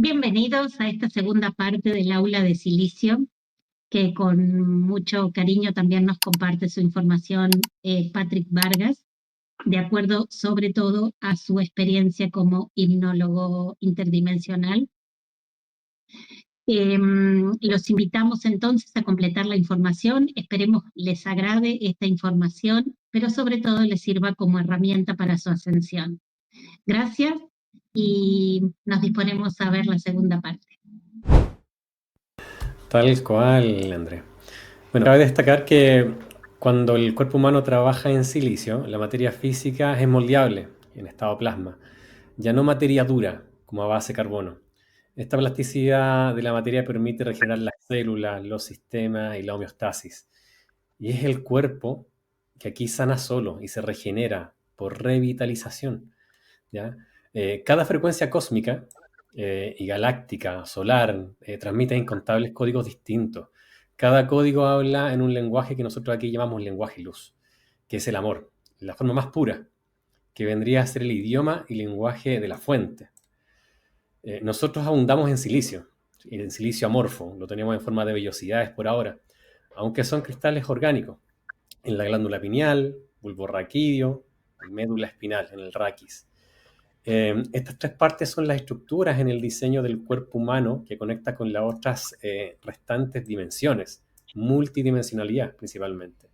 Bienvenidos a esta segunda parte del aula de Silicio, que con mucho cariño también nos comparte su información Patrick Vargas, de acuerdo sobre todo a su experiencia como hipnólogo interdimensional. Los invitamos entonces a completar la información, esperemos les agrade esta información, pero sobre todo les sirva como herramienta para su ascensión. Gracias y nos disponemos a ver la segunda parte. Tal cual, André. Bueno, cabe destacar que cuando el cuerpo humano trabaja en silicio, la materia física es moldeable en estado plasma, ya no materia dura como a base de carbono. Esta plasticidad de la materia permite regenerar las células, los sistemas y la homeostasis. Y es el cuerpo que aquí sana solo y se regenera por revitalización. ¿Ya? Cada frecuencia cósmica y galáctica, solar, transmite incontables códigos distintos. Cada código habla en un lenguaje que nosotros aquí llamamos lenguaje luz, que es el amor, la forma más pura, que vendría a ser el idioma y lenguaje de la fuente. Nosotros abundamos en silicio amorfo, lo tenemos en forma de vellosidades por ahora, aunque son cristales orgánicos, en la glándula pineal, bulbo raquídeo y médula espinal, en el raquis. Estas tres partes son las estructuras en el diseño del cuerpo humano que conecta con las otras restantes dimensiones, multidimensionalidad principalmente.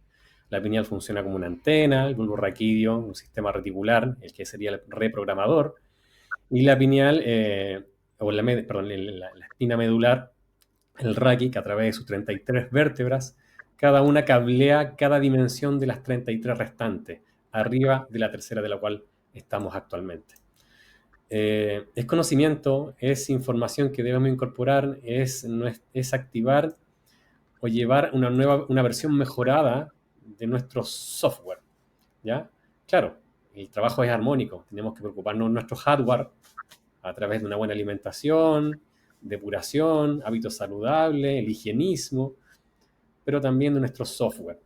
La pineal funciona como una antena, el bulbo raquídeo, un sistema reticular, el que sería el reprogramador, y la pineal, la espina medular, el raquis, que a través de sus 33 vértebras, cada una cablea cada dimensión de las 33 restantes, arriba de la tercera de la cual estamos actualmente. Es conocimiento, es información que debemos incorporar, es activar o llevar una versión mejorada de nuestro software, ¿ya? Claro, el trabajo es armónico, tenemos que preocuparnos de nuestro hardware a través de una buena alimentación, depuración, hábitos saludables, el higienismo, pero también de nuestro software.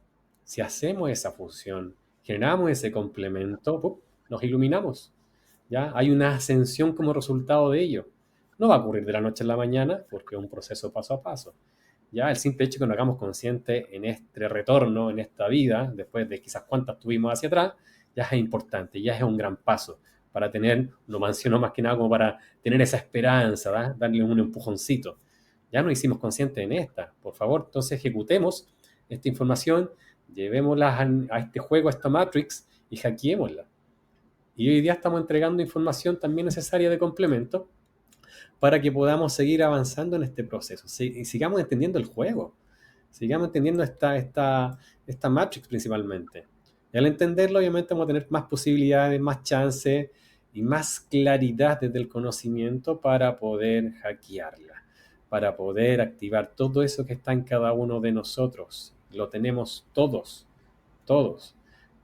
Si hacemos esa función, generamos ese complemento, ¡pum!, nos iluminamos. ¿Ya? Hay una ascensión como resultado de ello. No va a ocurrir de la noche a la mañana porque es un proceso paso a paso. ¿Ya? El simple hecho que nos hagamos conscientes en este retorno, en esta vida, después de quizás cuántas tuvimos hacia atrás, ya es importante, ya es un gran paso para tener, lo menciono más que nada como para tener esa esperanza, ¿verdad? Darle un empujoncito. Ya nos hicimos conscientes en esta, por favor, entonces ejecutemos esta información, llevémosla a este juego, a esta Matrix y hackeémosla. Y hoy día estamos entregando información también necesaria de complemento para que podamos seguir avanzando en este proceso y sigamos entendiendo el juego, sigamos entendiendo esta Matrix principalmente. Y al entenderlo, obviamente, vamos a tener más posibilidades, más chances y más claridad desde el conocimiento para poder hackearla, para poder activar todo eso que está en cada uno de nosotros. Lo tenemos todos, todos.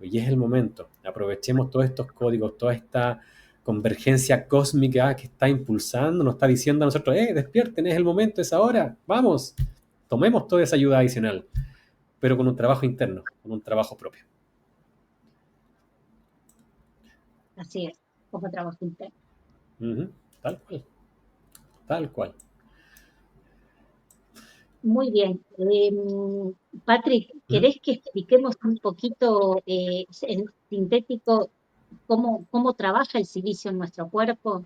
Y es el momento. Aprovechemos todos estos códigos, toda esta convergencia cósmica que está impulsando, nos está diciendo a nosotros, despierten, es el momento, es ahora, vamos. Tomemos toda esa ayuda adicional, pero con un trabajo interno, con un trabajo propio. Así es, como trabajo interno. Tal cual, tal cual. Muy bien. Patrick, ¿querés que expliquemos un poquito en sintético cómo trabaja el silicio en nuestro cuerpo?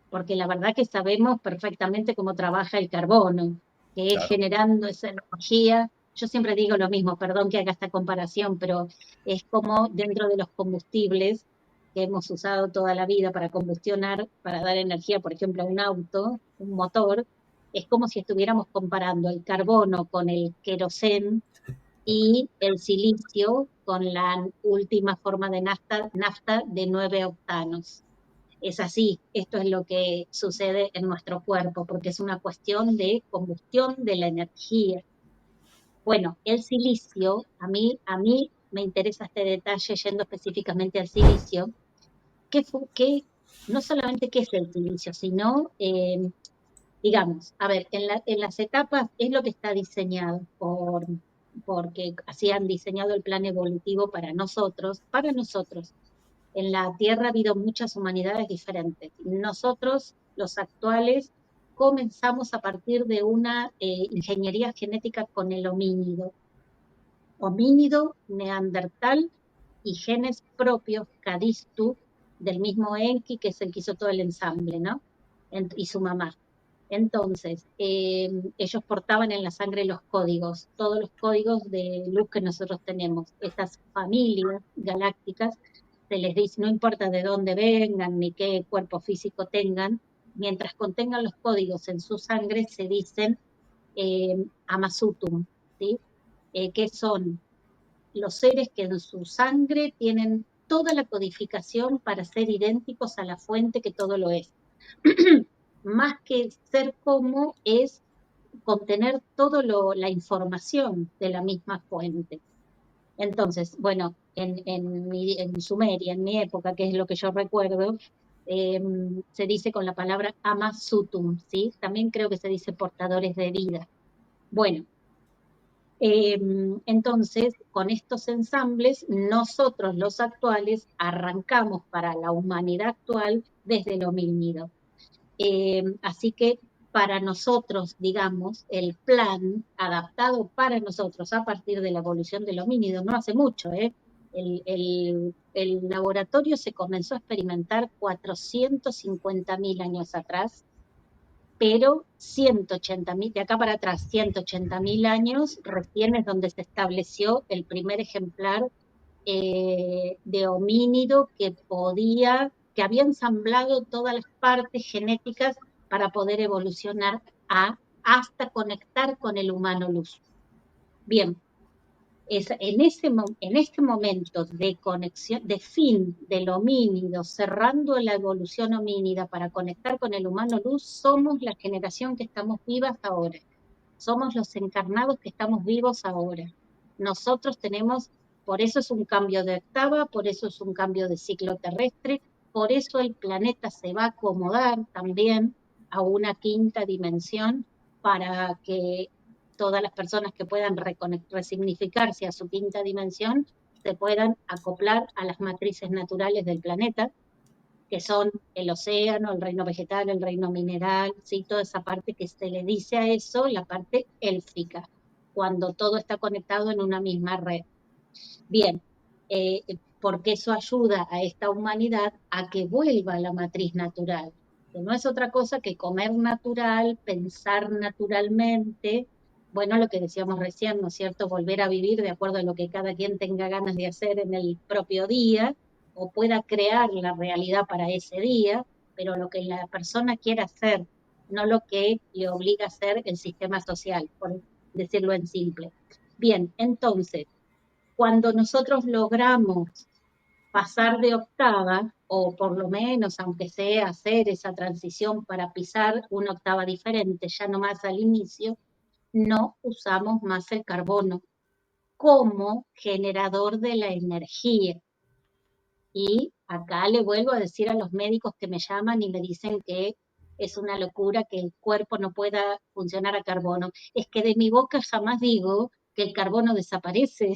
Porque la verdad que sabemos perfectamente cómo trabaja el carbono, que es Claro. generando esa energía. Yo siempre digo lo mismo, perdón que haga esta comparación, pero es como dentro de los combustibles que hemos usado toda la vida para combustionar, para dar energía, por ejemplo, a un auto, un motor, es como si estuviéramos comparando el carbono con el queroseno y el silicio con la última forma de nafta de 9 octanos. Es así, esto es lo que sucede en nuestro cuerpo, porque es una cuestión de combustión de la energía. Bueno, el silicio, a mí me interesa este detalle yendo específicamente al silicio, que no solamente qué es el silicio, sino digamos, a ver, en las etapas es lo que está diseñado porque así han diseñado el plan evolutivo para nosotros, para nosotros. En la Tierra ha habido muchas humanidades diferentes. Nosotros, los actuales, comenzamos a partir de una ingeniería genética con el homínido, neandertal y genes propios, Cadistu, del mismo Enki, que es el que hizo todo el ensamble, ¿no? Y su mamá. Entonces, ellos portaban en la sangre los códigos, todos los códigos de luz que nosotros tenemos. Estas familias galácticas, se les dice, no importa de dónde vengan ni qué cuerpo físico tengan, mientras contengan los códigos en su sangre, se dicen Amasutum, ¿sí? Que son los seres que en su sangre tienen toda la codificación para ser idénticos a la fuente que todo lo es. Más que ser como es contener toda la información de la misma fuente. Entonces, bueno, en Sumeria, en mi época, que es lo que yo recuerdo, se dice con la palabra Amasutum, ¿sí? También creo que se dice portadores de vida. Bueno, entonces, con estos ensambles, nosotros los actuales arrancamos para la humanidad actual desde el homínido. Así que para nosotros, digamos, el plan adaptado para nosotros a partir de la evolución del homínido, no hace mucho, el laboratorio se comenzó a experimentar 450.000 años atrás, pero 180.000, de acá para atrás, 180.000 años, recién es donde se estableció el primer ejemplar de homínido que había ensamblado todas las partes genéticas para poder evolucionar hasta conectar con el humano luz. Bien, en este momento de conexión, de fin del homínido, cerrando la evolución homínida para conectar con el humano luz, somos la generación que estamos vivas ahora. Somos los encarnados que estamos vivos ahora. Nosotros tenemos, por eso es un cambio de octava, por eso es un cambio de ciclo terrestre, por eso el planeta se va a acomodar también a una quinta dimensión para que todas las personas que puedan resignificarse a su quinta dimensión se puedan acoplar a las matrices naturales del planeta, que son el océano, el reino vegetal, el reino mineral, ¿sí? Toda esa parte que se le dice a eso, la parte élfica, cuando todo está conectado en una misma red. Bien, porque eso ayuda a esta humanidad a que vuelva a la matriz natural, que no es otra cosa que comer natural, pensar naturalmente, bueno, lo que decíamos recién, ¿no es cierto? Volver a vivir de acuerdo a lo que cada quien tenga ganas de hacer en el propio día, o pueda crear la realidad para ese día, pero lo que la persona quiera hacer, no lo que le obliga a hacer el sistema social, por decirlo en simple. Bien, entonces, cuando nosotros logramos pasar de octava, o por lo menos, aunque sea hacer esa transición para pisar una octava diferente, ya no más al inicio, no usamos más el carbono como generador de la energía. Y acá le vuelvo a decir a los médicos que me llaman y me dicen que es una locura que el cuerpo no pueda funcionar a carbono. Es que de mi boca jamás digo que el carbono desaparece,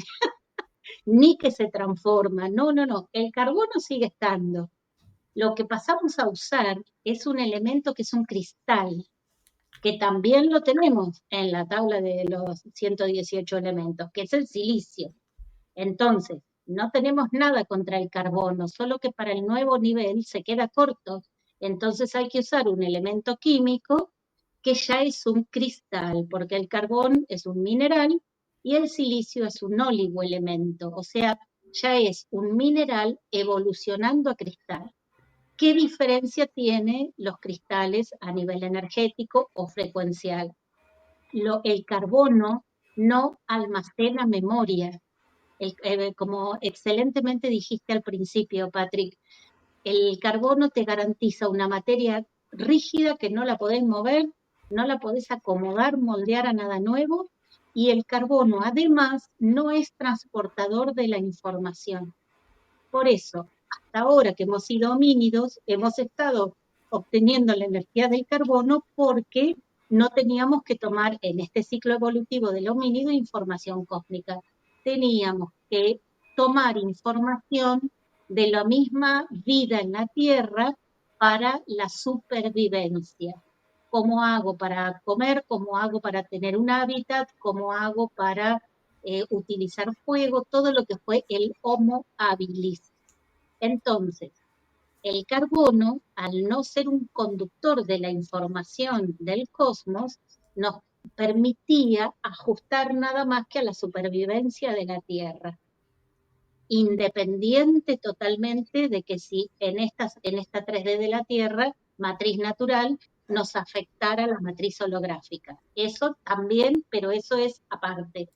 ni que se transforma. No, no, no. El carbono sigue estando. Lo que pasamos a usar es un elemento que es un cristal, que también lo tenemos en la tabla de los 118 elementos, que es el silicio. Entonces, no tenemos nada contra el carbono, solo que para el nuevo nivel se queda corto. Entonces hay que usar un elemento químico que ya es un cristal, porque el carbón es un mineral y el silicio es un oligoelemento, o sea, ya es un mineral evolucionando a cristal. ¿Qué diferencia tiene los cristales a nivel energético o frecuencial? El carbono no almacena memoria. Como excelentemente dijiste al principio, Patrick, el carbono te garantiza una materia rígida que no la podés mover, no la podés acomodar, moldear a nada nuevo, y el carbono además no es transportador de la información. Por eso, hasta ahora que hemos sido homínidos, hemos estado obteniendo la energía del carbono porque no teníamos que tomar en este ciclo evolutivo del homínido información cósmica. Teníamos que tomar información de la misma vida en la Tierra para la supervivencia. ¿Cómo hago para comer? ¿Cómo hago para tener un hábitat? ¿Cómo hago para utilizar fuego? Todo lo que fue el Homo habilis. Entonces, el carbono, al no ser un conductor de la información del cosmos, nos permitía ajustar nada más que a la supervivencia de la Tierra, independiente totalmente de que si en esta 3D de la Tierra, matriz natural, nos afectara la matriz holográfica. Eso también, pero eso es aparte.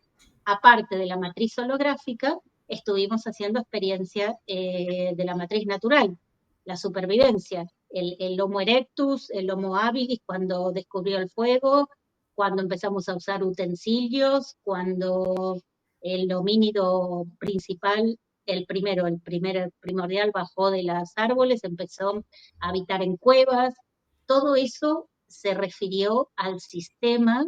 Aparte de la matriz holográfica, estuvimos haciendo experiencia de la matriz natural, la supervivencia. El Homo erectus, el Homo habilis, cuando descubrió el fuego, cuando empezamos a usar utensilios, cuando el homínido principal, el primordial, bajó de los árboles, empezó a habitar en cuevas. Todo eso se refirió al sistema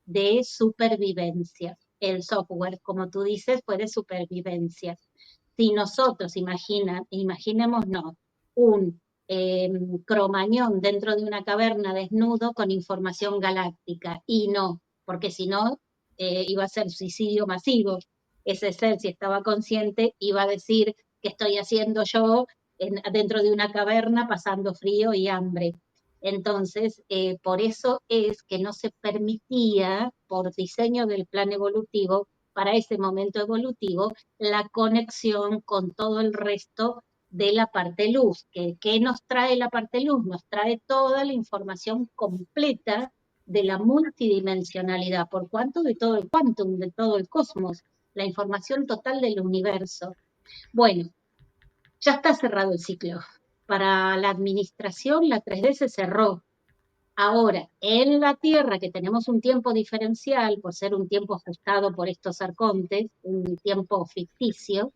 de supervivencia. El software, como tú dices, fue de supervivencia. Si nosotros, imaginémonos un cromañón dentro de una caverna desnudo con información galáctica, y no, porque si no, iba a ser suicidio masivo. Ese ser, si estaba consciente, iba a decir, ¿qué estoy haciendo yo dentro de una caverna pasando frío y hambre? Entonces, por eso es que no se permitía, por diseño del plan evolutivo, para ese momento evolutivo, la conexión con todo el resto de la parte luz. ¿Qué nos trae la parte luz? Nos trae toda la información completa de la multidimensionalidad, por cuanto de todo el quantum, de todo el cosmos, la información total del universo. Bueno, ya está cerrado el ciclo. Para la administración, la 3D se cerró. Ahora, en la Tierra, que tenemos un tiempo diferencial, por ser un tiempo ajustado por estos arcontes, un tiempo ficticio,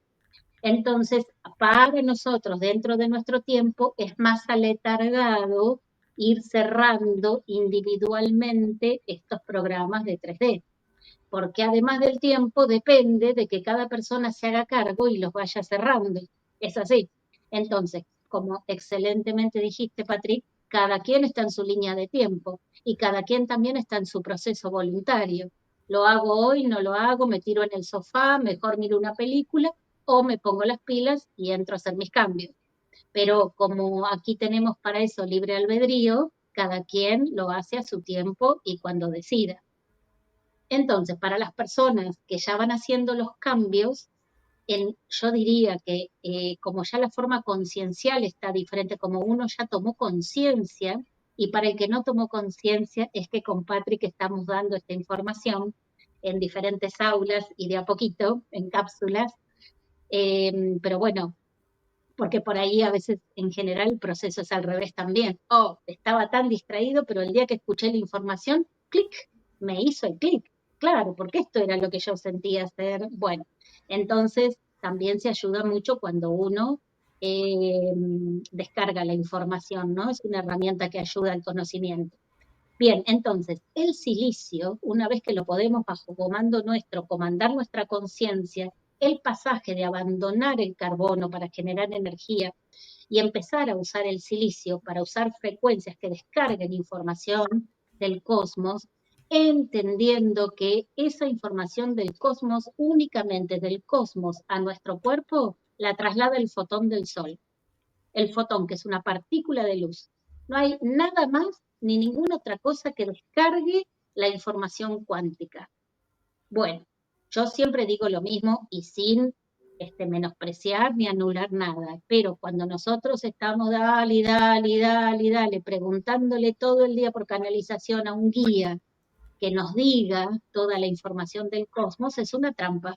entonces para nosotros, dentro de nuestro tiempo, es más aletargado ir cerrando individualmente estos programas de 3D, porque además del tiempo depende de que cada persona se haga cargo y los vaya cerrando. Es así. Entonces, como excelentemente dijiste, Patrick, cada quien está en su línea de tiempo y cada quien también está en su proceso voluntario. Lo hago hoy, no lo hago, me tiro en el sofá, mejor miro una película o me pongo las pilas y entro a hacer mis cambios. Pero como aquí tenemos para eso libre albedrío, cada quien lo hace a su tiempo y cuando decida. Entonces, para las personas que ya van haciendo los cambios, yo diría que como ya la forma conciencial está diferente, como uno ya tomó conciencia, y para el que no tomó conciencia es que con Patrick estamos dando esta información en diferentes aulas y de a poquito, en cápsulas, pero bueno, porque por ahí a veces en general el proceso es al revés también. Oh, estaba tan distraído, pero el día que escuché la información, clic, me hizo el clic. Claro, porque esto era lo que yo sentía hacer. Bueno, entonces también se ayuda mucho cuando uno descarga la información, ¿no? Es una herramienta que ayuda al conocimiento. Bien, entonces, el silicio, una vez que lo podemos bajo comando nuestro, comandar nuestra conciencia, el pasaje de abandonar el carbono para generar energía y empezar a usar el silicio para usar frecuencias que descarguen información del cosmos, entendiendo que esa información del cosmos, únicamente del cosmos a nuestro cuerpo, la traslada el fotón del Sol. El fotón, que es una partícula de luz. No hay nada más ni ninguna otra cosa que descargue la información cuántica. Bueno, yo siempre digo lo mismo y sin menospreciar ni anular nada, pero cuando nosotros estamos dale, dale, dale, dale, preguntándole todo el día por canalización a un guía que nos diga toda la información del cosmos, es una trampa,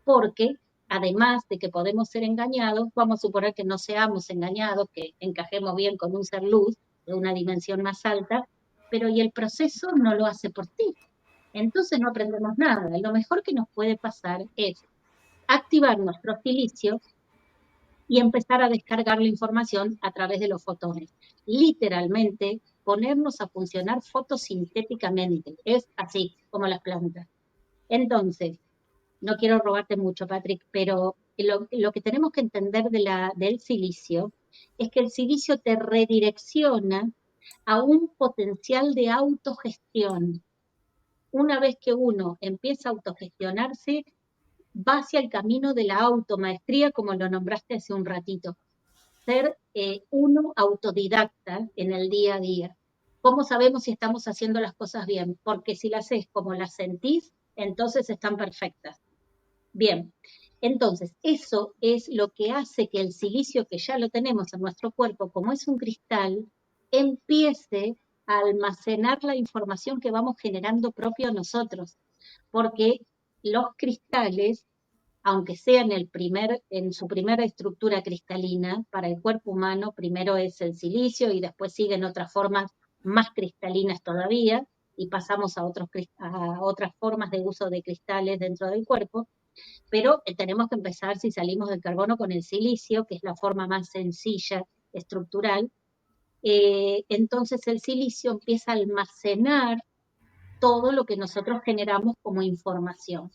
porque además de que podemos ser engañados, vamos a suponer que no seamos engañados, que encajemos bien con un ser luz de una dimensión más alta, pero y el proceso no lo hace por ti. Entonces no aprendemos nada. Lo mejor que nos puede pasar es activar nuestro silicio y empezar a descargar la información a través de los fotones. Literalmente, ponernos a funcionar fotosintéticamente. Es así como las plantas. Entonces, no quiero robarte mucho, Patrick, pero lo que tenemos que entender del silicio es que el silicio te redirecciona a un potencial de autogestión. Una vez que uno empieza a autogestionarse, va hacia el camino de la automaestría, como lo nombraste hace un ratito. Ser uno autodidacta en el día a día. ¿Cómo sabemos si estamos haciendo las cosas bien? Porque si las haces como las sentís, entonces están perfectas. Bien, entonces eso es lo que hace que el silicio que ya lo tenemos en nuestro cuerpo, como es un cristal, empiece a almacenar la información que vamos generando propio nosotros. Porque los cristales, aunque sea en su primera estructura cristalina, para el cuerpo humano primero es el silicio y después siguen otras formas más cristalinas todavía y pasamos a otras formas de uso de cristales dentro del cuerpo, pero tenemos que empezar, si salimos del carbono, con el silicio, que es la forma más sencilla, estructural. Entonces el silicio empieza a almacenar todo lo que nosotros generamos como información.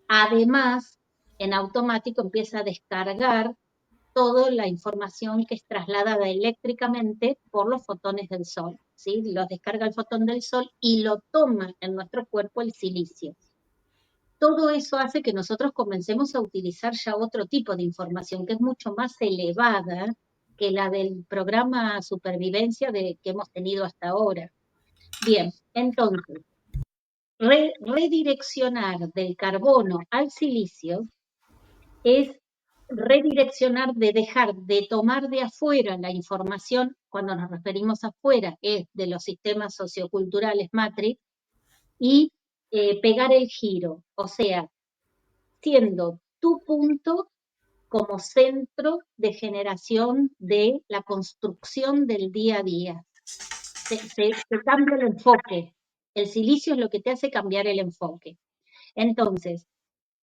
Además, en automático empieza a descargar toda la información que es trasladada eléctricamente por los fotones del sol, ¿sí? Los descarga el fotón del sol y lo toma en nuestro cuerpo el silicio. Todo eso hace que nosotros comencemos a utilizar ya otro tipo de información que es mucho más elevada que la del programa supervivencia que hemos tenido hasta ahora. Bien, entonces, redireccionar del carbono al silicio es redireccionar de dejar de tomar de afuera la información, cuando nos referimos a afuera, es de los sistemas socioculturales matrix, y pegar el giro, o sea, siendo tu punto como centro de generación de la construcción del día a día. Se cambia el enfoque. El silicio es lo que te hace cambiar el enfoque. Entonces,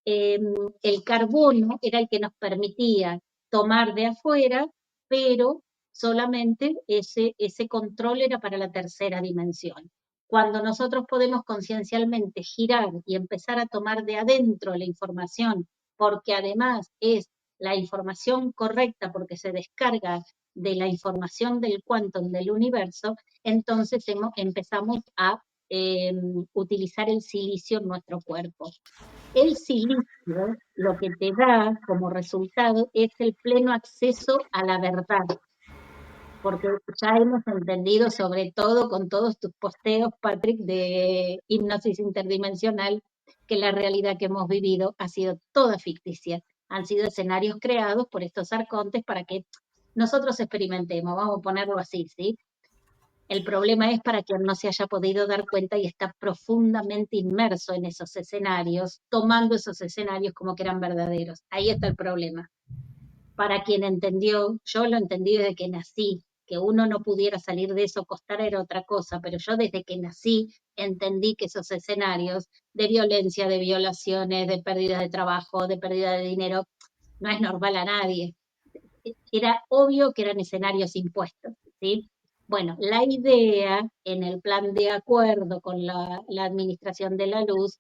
el carbono era el que nos permitía tomar de afuera, pero solamente ese control era para la tercera dimensión. Cuando nosotros podemos conciencialmente girar y empezar a tomar de adentro la información, porque además es la información correcta, porque se descarga de la información del quantum del universo, entonces empezamos a utilizar el silicio en nuestro cuerpo. El silicio lo que te da como resultado es el pleno acceso a la verdad, porque ya hemos entendido, sobre todo con todos tus posteos, Patrick, de hipnosis interdimensional, que la realidad que hemos vivido ha sido toda ficticia. Han sido escenarios creados por estos arcontes para que nosotros experimentemos, vamos a ponerlo así, ¿sí? El problema es para quien no se haya podido dar cuenta y está profundamente inmerso en esos escenarios, tomando esos escenarios como que eran verdaderos. Ahí está el problema. Para quien entendió, yo lo entendí desde que nací, que uno no pudiera salir de eso, costar era otra cosa, pero yo desde que nací entendí que esos escenarios de violencia, de violaciones, de pérdida de trabajo, de pérdida de dinero, no es normal a nadie. Era obvio que eran escenarios impuestos, ¿sí? Bueno, la idea en el plan de acuerdo con la administración de la luz,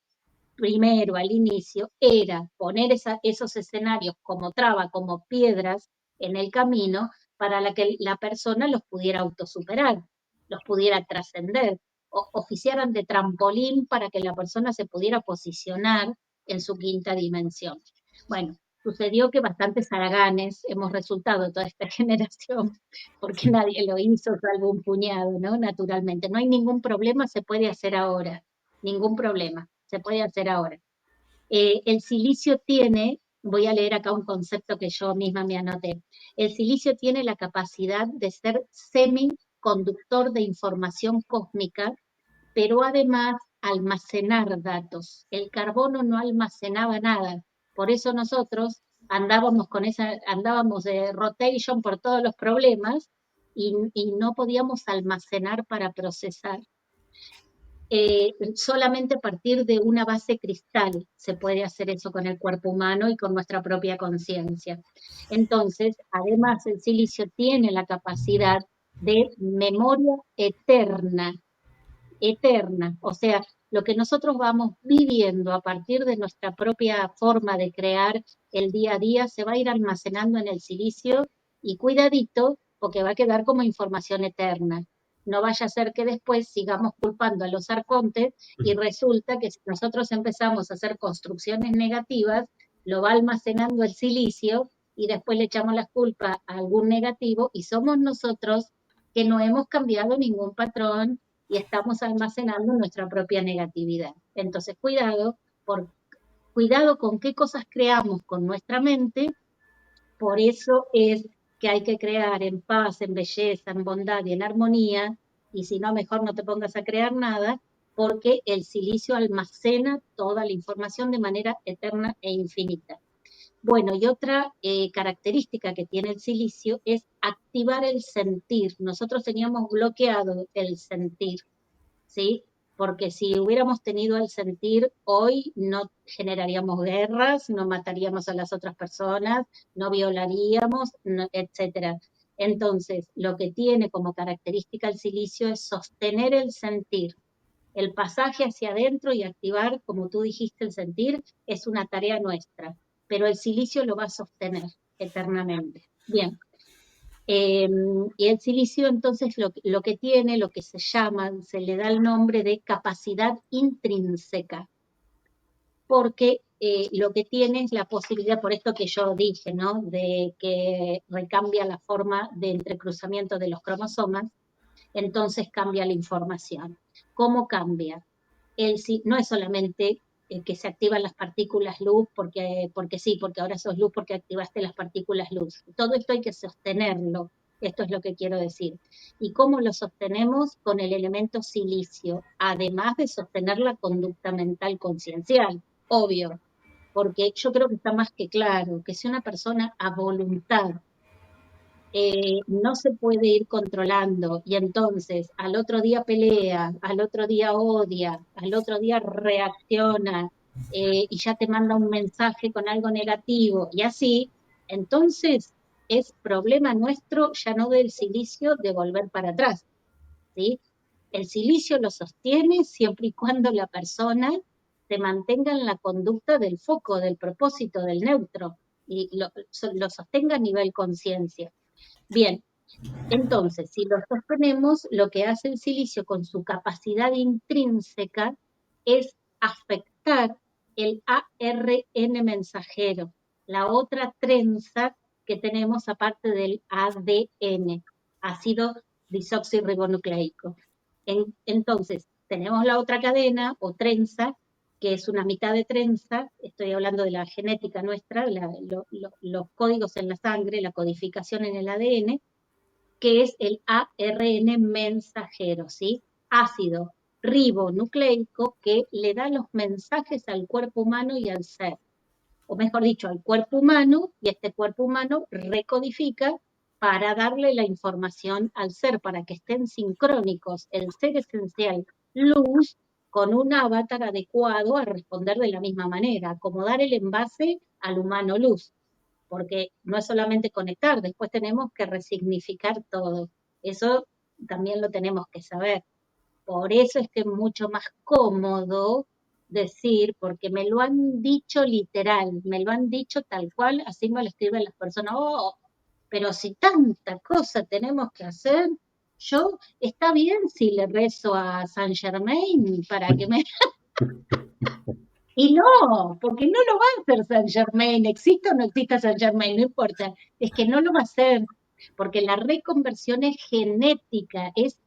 primero al inicio, era poner esos escenarios como traba, como piedras en el camino para que la persona los pudiera autosuperar, los pudiera trascender, oficiaran de trampolín para que la persona se pudiera posicionar en su quinta dimensión. Bueno, sucedió que bastantes haraganes hemos resultado toda esta generación, porque nadie lo hizo, salvo un puñado, ¿no? Naturalmente. No hay ningún problema, se puede hacer ahora. Ningún problema, se puede hacer ahora. El silicio tiene, voy a leer acá un concepto que yo misma me anoté, el silicio tiene la capacidad de ser semiconductor de información cósmica, pero además almacenar datos. El carbono no almacenaba nada, por eso nosotros andábamos de rotation por todos los problemas y no podíamos almacenar para procesar. Solamente a partir de una base cristal se puede hacer eso con el cuerpo humano y con nuestra propia conciencia. Entonces, además, el silicio tiene la capacidad de memoria eterna, eterna. O sea, lo que nosotros vamos viviendo a partir de nuestra propia forma de crear el día a día se va a ir almacenando en el silicio y cuidadito, porque va a quedar como información eterna. no vaya a ser que después sigamos culpando a los arcontes y resulta que si nosotros empezamos a hacer construcciones negativas, lo va almacenando el silicio y después le echamos la culpa a algún negativo y somos nosotros que no hemos cambiado ningún patrón y estamos almacenando nuestra propia negatividad. Entonces, cuidado con qué cosas creamos con nuestra mente. Por eso es que hay que crear en paz, en belleza, en bondad y en armonía, y si no, mejor no te pongas a crear nada, porque el silicio almacena toda la información de manera eterna e infinita. Bueno, y otra característica que tiene el silicio es activar el sentir. Nosotros teníamos bloqueado el sentir, ¿sí? Porque si hubiéramos tenido el sentir, hoy no generaríamos guerras, no mataríamos a las otras personas, no violaríamos, no, etcétera. Entonces, lo que tiene como característica el silicio es sostener el sentir. El pasaje hacia adentro y activar, como tú dijiste, el sentir, es una tarea nuestra, pero el silicio lo va a sostener eternamente. Bien. Y el silicio entonces lo que tiene, lo que se llama, se le da el nombre de capacidad intrínseca, porque lo que tiene es la posibilidad, por esto que yo dije, ¿no? De que recambia la forma de entrecruzamiento de los cromosomas, entonces cambia la información. ¿Cómo cambia? No es solamente que se activan las partículas luz porque sí, porque ahora sos luz porque activaste las partículas luz. Todo esto hay que sostenerlo, esto es lo que quiero decir. ¿Y cómo lo sostenemos? Con el elemento silicio, además de sostener la conducta mental conciencial, obvio, porque yo creo que está más que claro que si una persona a voluntad no se puede ir controlando y entonces al otro día pelea, al otro día odia, al otro día reacciona y ya te manda un mensaje con algo negativo y así, entonces es problema nuestro, ya no del silicio, de volver para atrás, ¿sí? El silicio lo sostiene siempre y cuando la persona se mantenga en la conducta del foco, del propósito, del neutro, y lo sostenga a nivel conciencia. Bien, entonces, si lo sostenemos, lo que hace el silicio con su capacidad intrínseca es afectar el ARN mensajero, la otra trenza que tenemos aparte del ADN, ácido disoxirribonucleico. Entonces, tenemos la otra cadena o trenza, que es una mitad de trenza, estoy hablando de la genética nuestra, los códigos en la sangre, la codificación en el ADN, que es el ARN mensajero, ¿sí? Ácido ribonucleico que le da los mensajes al cuerpo humano y al ser, o mejor dicho, al cuerpo humano, y este cuerpo humano recodifica para darle la información al ser, para que estén sincrónicos el ser esencial luz con un avatar adecuado a responder de la misma manera, acomodar el envase al humano luz, porque no es solamente conectar, después tenemos que resignificar todo. Eso también lo tenemos que saber. Por eso es que es mucho más cómodo decir, porque me lo han dicho literal, me lo han dicho tal cual, así me lo escriben las personas, oh, pero si tanta cosa tenemos que hacer, yo, está bien si le rezo a Saint Germain para que me... Y no, porque no lo va a hacer Saint Germain, exista o no exista Saint Germain, no importa, es que no lo va a hacer, porque la reconversión es genética, es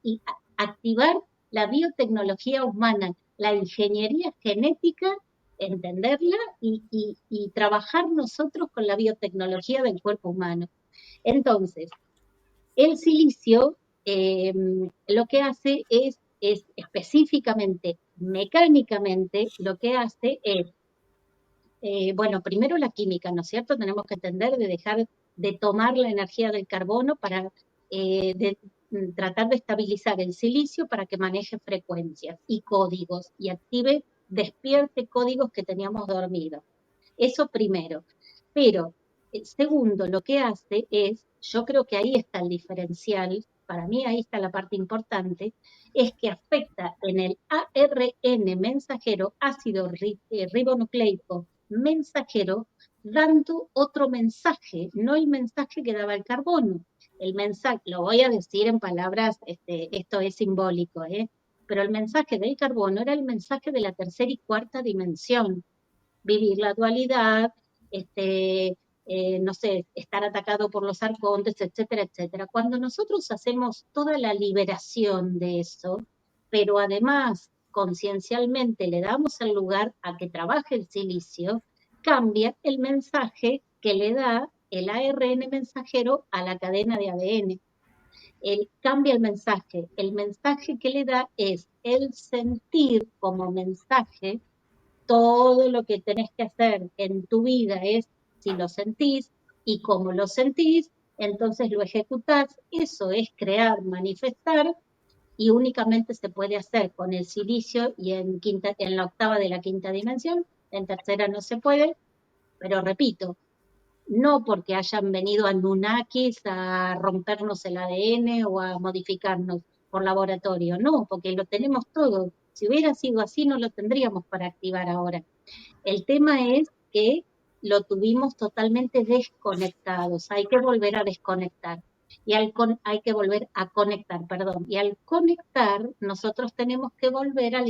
activar la biotecnología humana, la ingeniería genética, entenderla y trabajar nosotros con la biotecnología del cuerpo humano. Entonces, el silicio lo que hace es específicamente, mecánicamente, lo que hace es bueno, primero la química, ¿no es cierto? Tenemos que entender de dejar de tomar la energía del carbono para tratar de estabilizar el silicio para que maneje frecuencias y códigos y active, despierte códigos que teníamos dormidos. Eso primero. Pero, segundo, lo que hace es, yo creo que ahí está el diferencial, para mí ahí está la parte importante, es que afecta en el ARN mensajero, ácido ribonucleico mensajero, dando otro mensaje, no el mensaje que daba el carbono, El mensaje, lo voy a decir en palabras, esto es simbólico, pero el mensaje del carbono era el mensaje de la tercera y cuarta dimensión, vivir la dualidad, no sé, estar atacado por los arcontes, etcétera, etcétera. Cuando nosotros hacemos toda la liberación de eso, pero además conciencialmente le damos el lugar a que trabaje el silicio, cambia el mensaje que le da el ARN mensajero a la cadena de ADN. Cambia el mensaje que le da es el sentir como mensaje. Todo lo que tenés que hacer en tu vida es si lo sentís y como lo sentís, entonces lo ejecutás. Eso es crear, manifestar, y únicamente se puede hacer con el silicio y en la octava de la quinta dimensión. En tercera no se puede, pero repito, no porque hayan venido Anunnakis a rompernos el ADN o a modificarnos por laboratorio, no, porque lo tenemos todo. Si hubiera sido así, no lo tendríamos para activar ahora. El tema es que lo tuvimos totalmente desconectados. Hay que volver a desconectar. Hay que volver a conectar, perdón. Y al conectar, nosotros tenemos que volver a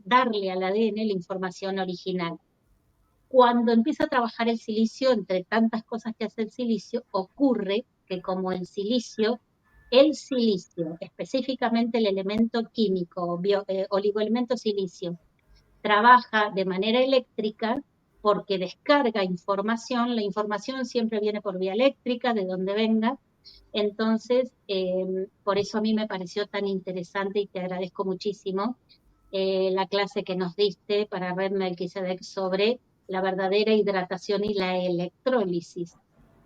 darle al ADN la información original. Cuando empieza a trabajar el silicio, entre tantas cosas que hace el silicio, ocurre que como el silicio, específicamente el elemento químico, oligoelemento silicio, trabaja de manera eléctrica porque descarga información, la información siempre viene por vía eléctrica, de donde venga. Entonces, por eso a mí me pareció tan interesante y te agradezco muchísimo la clase que nos diste para Red Melquisedec sobre la verdadera hidratación y la electrólisis,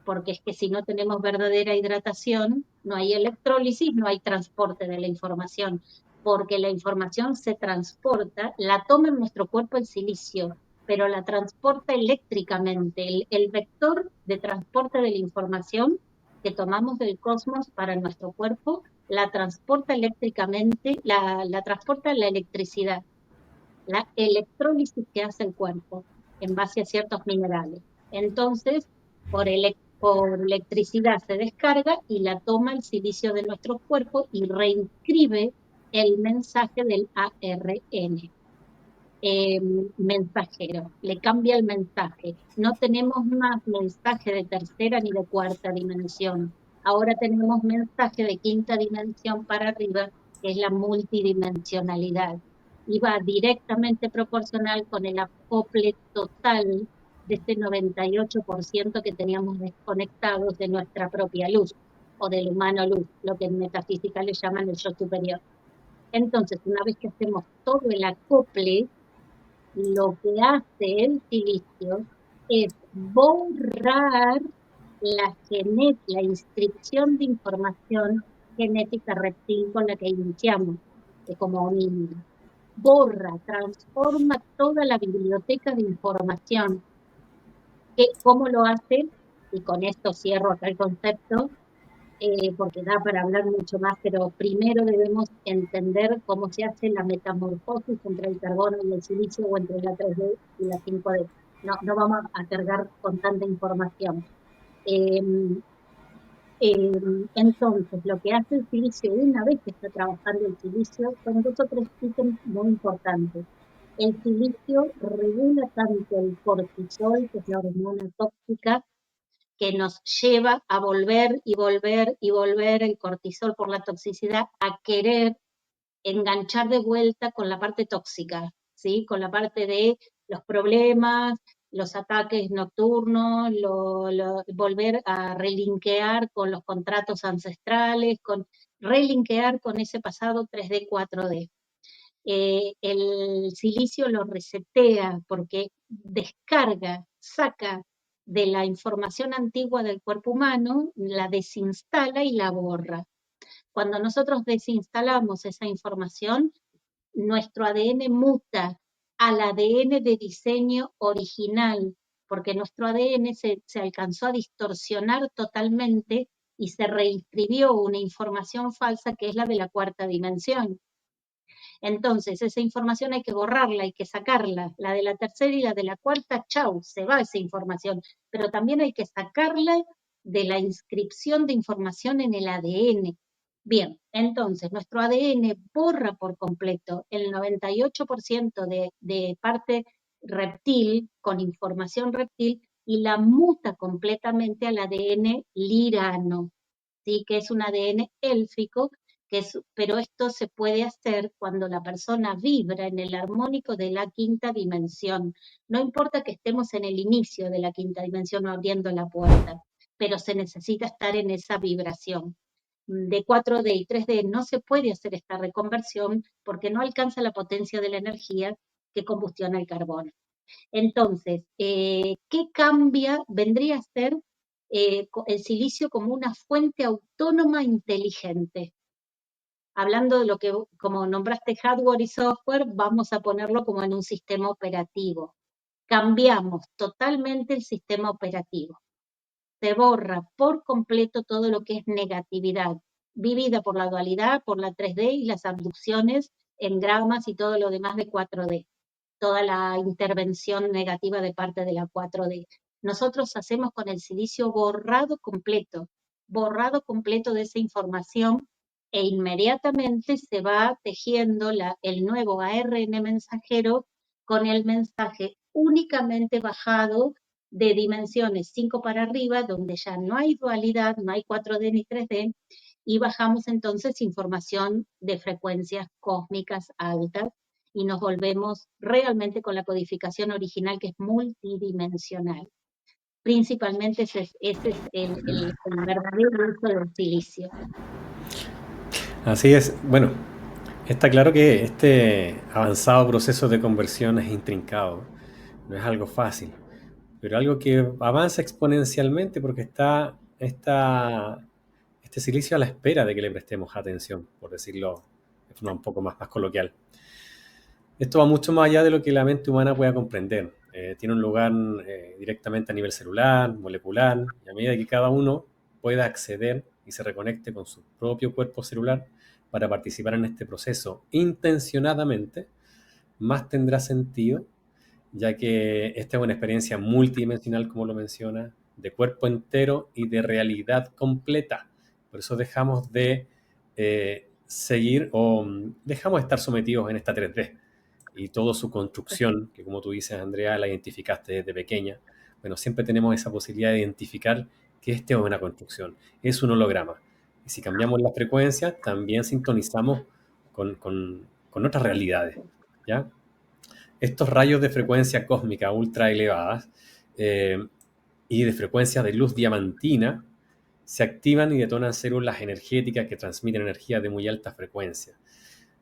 porque es que si no tenemos verdadera hidratación, no hay electrólisis, no hay transporte de la información, porque la información se transporta, la toma en nuestro cuerpo el silicio, pero la transporta eléctricamente. El vector de transporte de la información que tomamos del cosmos para nuestro cuerpo la transporta eléctricamente, la transporta la electricidad, la electrólisis que hace el cuerpo en base a ciertos minerales. Entonces, por electricidad se descarga y la toma el silicio de nuestro cuerpo y reinscribe el mensaje del ARN. Mensajero, le cambia el mensaje. No tenemos más mensaje de tercera ni de cuarta dimensión. Ahora tenemos mensaje de quinta dimensión para arriba, que es la multidimensionalidad. Y va directamente proporcional con el acople total de este 98% que teníamos desconectados de nuestra propia luz o del humano luz, lo que en metafísica le llaman el yo superior. Entonces, una vez que hacemos todo el acople, lo que hace el silicio es borrar la inscripción de información genética reptil con la que iniciamos, como homínido. Borra, transforma toda la biblioteca de información. ¿Cómo lo hace? Y con esto cierro acá el concepto, porque da para hablar mucho más, pero primero debemos entender cómo se hace la metamorfosis entre el carbono y el silicio o entre la 3D y la 5D. No vamos a cargar con tanta información. Entonces, lo que hace el silicio, una vez que está trabajando el silicio, son dos o tres ítems muy importantes. El silicio regula tanto el cortisol, que es la hormona tóxica, que nos lleva a volver y volver y volver el cortisol por la toxicidad a querer enganchar de vuelta con la parte tóxica, ¿sí? Con la parte de los problemas, los ataques nocturnos, volver a relinkear con los contratos ancestrales, relinkear con ese pasado 3D, 4D. El silicio lo resetea porque descarga, saca de la información antigua del cuerpo humano, la desinstala y la borra. Cuando nosotros desinstalamos esa información, nuestro ADN muta al ADN de diseño original, porque nuestro ADN se alcanzó a distorsionar totalmente y se reinscribió una información falsa que es la de la cuarta dimensión. Entonces, esa información hay que borrarla, hay que sacarla. La de la tercera y la de la cuarta, chau, se va esa información. Pero también hay que sacarla de la inscripción de información en el ADN. Bien, entonces nuestro ADN borra por completo el 98% de parte reptil, con información reptil, y la muta completamente al ADN lirano, ¿sí? Que es un ADN élfico, pero esto se puede hacer cuando la persona vibra en el armónico de la quinta dimensión. No importa que estemos en el inicio de la quinta dimensión o abriendo la puerta, pero se necesita estar en esa vibración. De 4D y 3D no se puede hacer esta reconversión porque no alcanza la potencia de la energía que combustiona el carbono. Entonces, ¿qué cambia? Vendría a ser el silicio como una fuente autónoma inteligente. Hablando de lo que, como nombraste hardware y software, vamos a ponerlo como en un sistema operativo. Cambiamos totalmente el sistema operativo. Se borra por completo todo lo que es negatividad, vivida por la dualidad, por la 3D y las abducciones en gramas y todo lo demás de 4D, toda la intervención negativa de parte de la 4D. Nosotros hacemos con el silicio borrado completo de esa información, e inmediatamente se va tejiendo el nuevo ARN mensajero con el mensaje únicamente bajado de dimensiones 5 para arriba, donde ya no hay dualidad, no hay 4D ni 3D, y bajamos entonces información de frecuencias cósmicas altas y nos volvemos realmente con la codificación original, que es multidimensional. Principalmente ese es el verdadero uso del silicio. Así es. Bueno, está claro que este avanzado proceso de conversión es intrincado, no es algo fácil, pero algo que avanza exponencialmente porque este silicio a la espera de que le prestemos atención, por decirlo de forma un poco más coloquial. Esto va mucho más allá de lo que la mente humana pueda comprender. Tiene un lugar directamente a nivel celular, molecular, y a medida que cada uno pueda acceder y se reconecte con su propio cuerpo celular para participar en este proceso intencionadamente, más tendrá sentido, ya que esta es una experiencia multidimensional, como lo menciona, de cuerpo entero y de realidad completa. Por eso dejamos de seguir o dejamos de estar sometidos en esta 3D y toda su construcción, que como tú dices, Andrea, la identificaste desde pequeña. Bueno, siempre tenemos esa posibilidad de identificar que este es una construcción, es un holograma. Y si cambiamos la frecuencia, también sintonizamos con otras realidades, ¿ya? Estos rayos de frecuencia cósmica ultra elevadas y de frecuencia de luz diamantina se activan y detonan células energéticas que transmiten energía de muy alta frecuencia.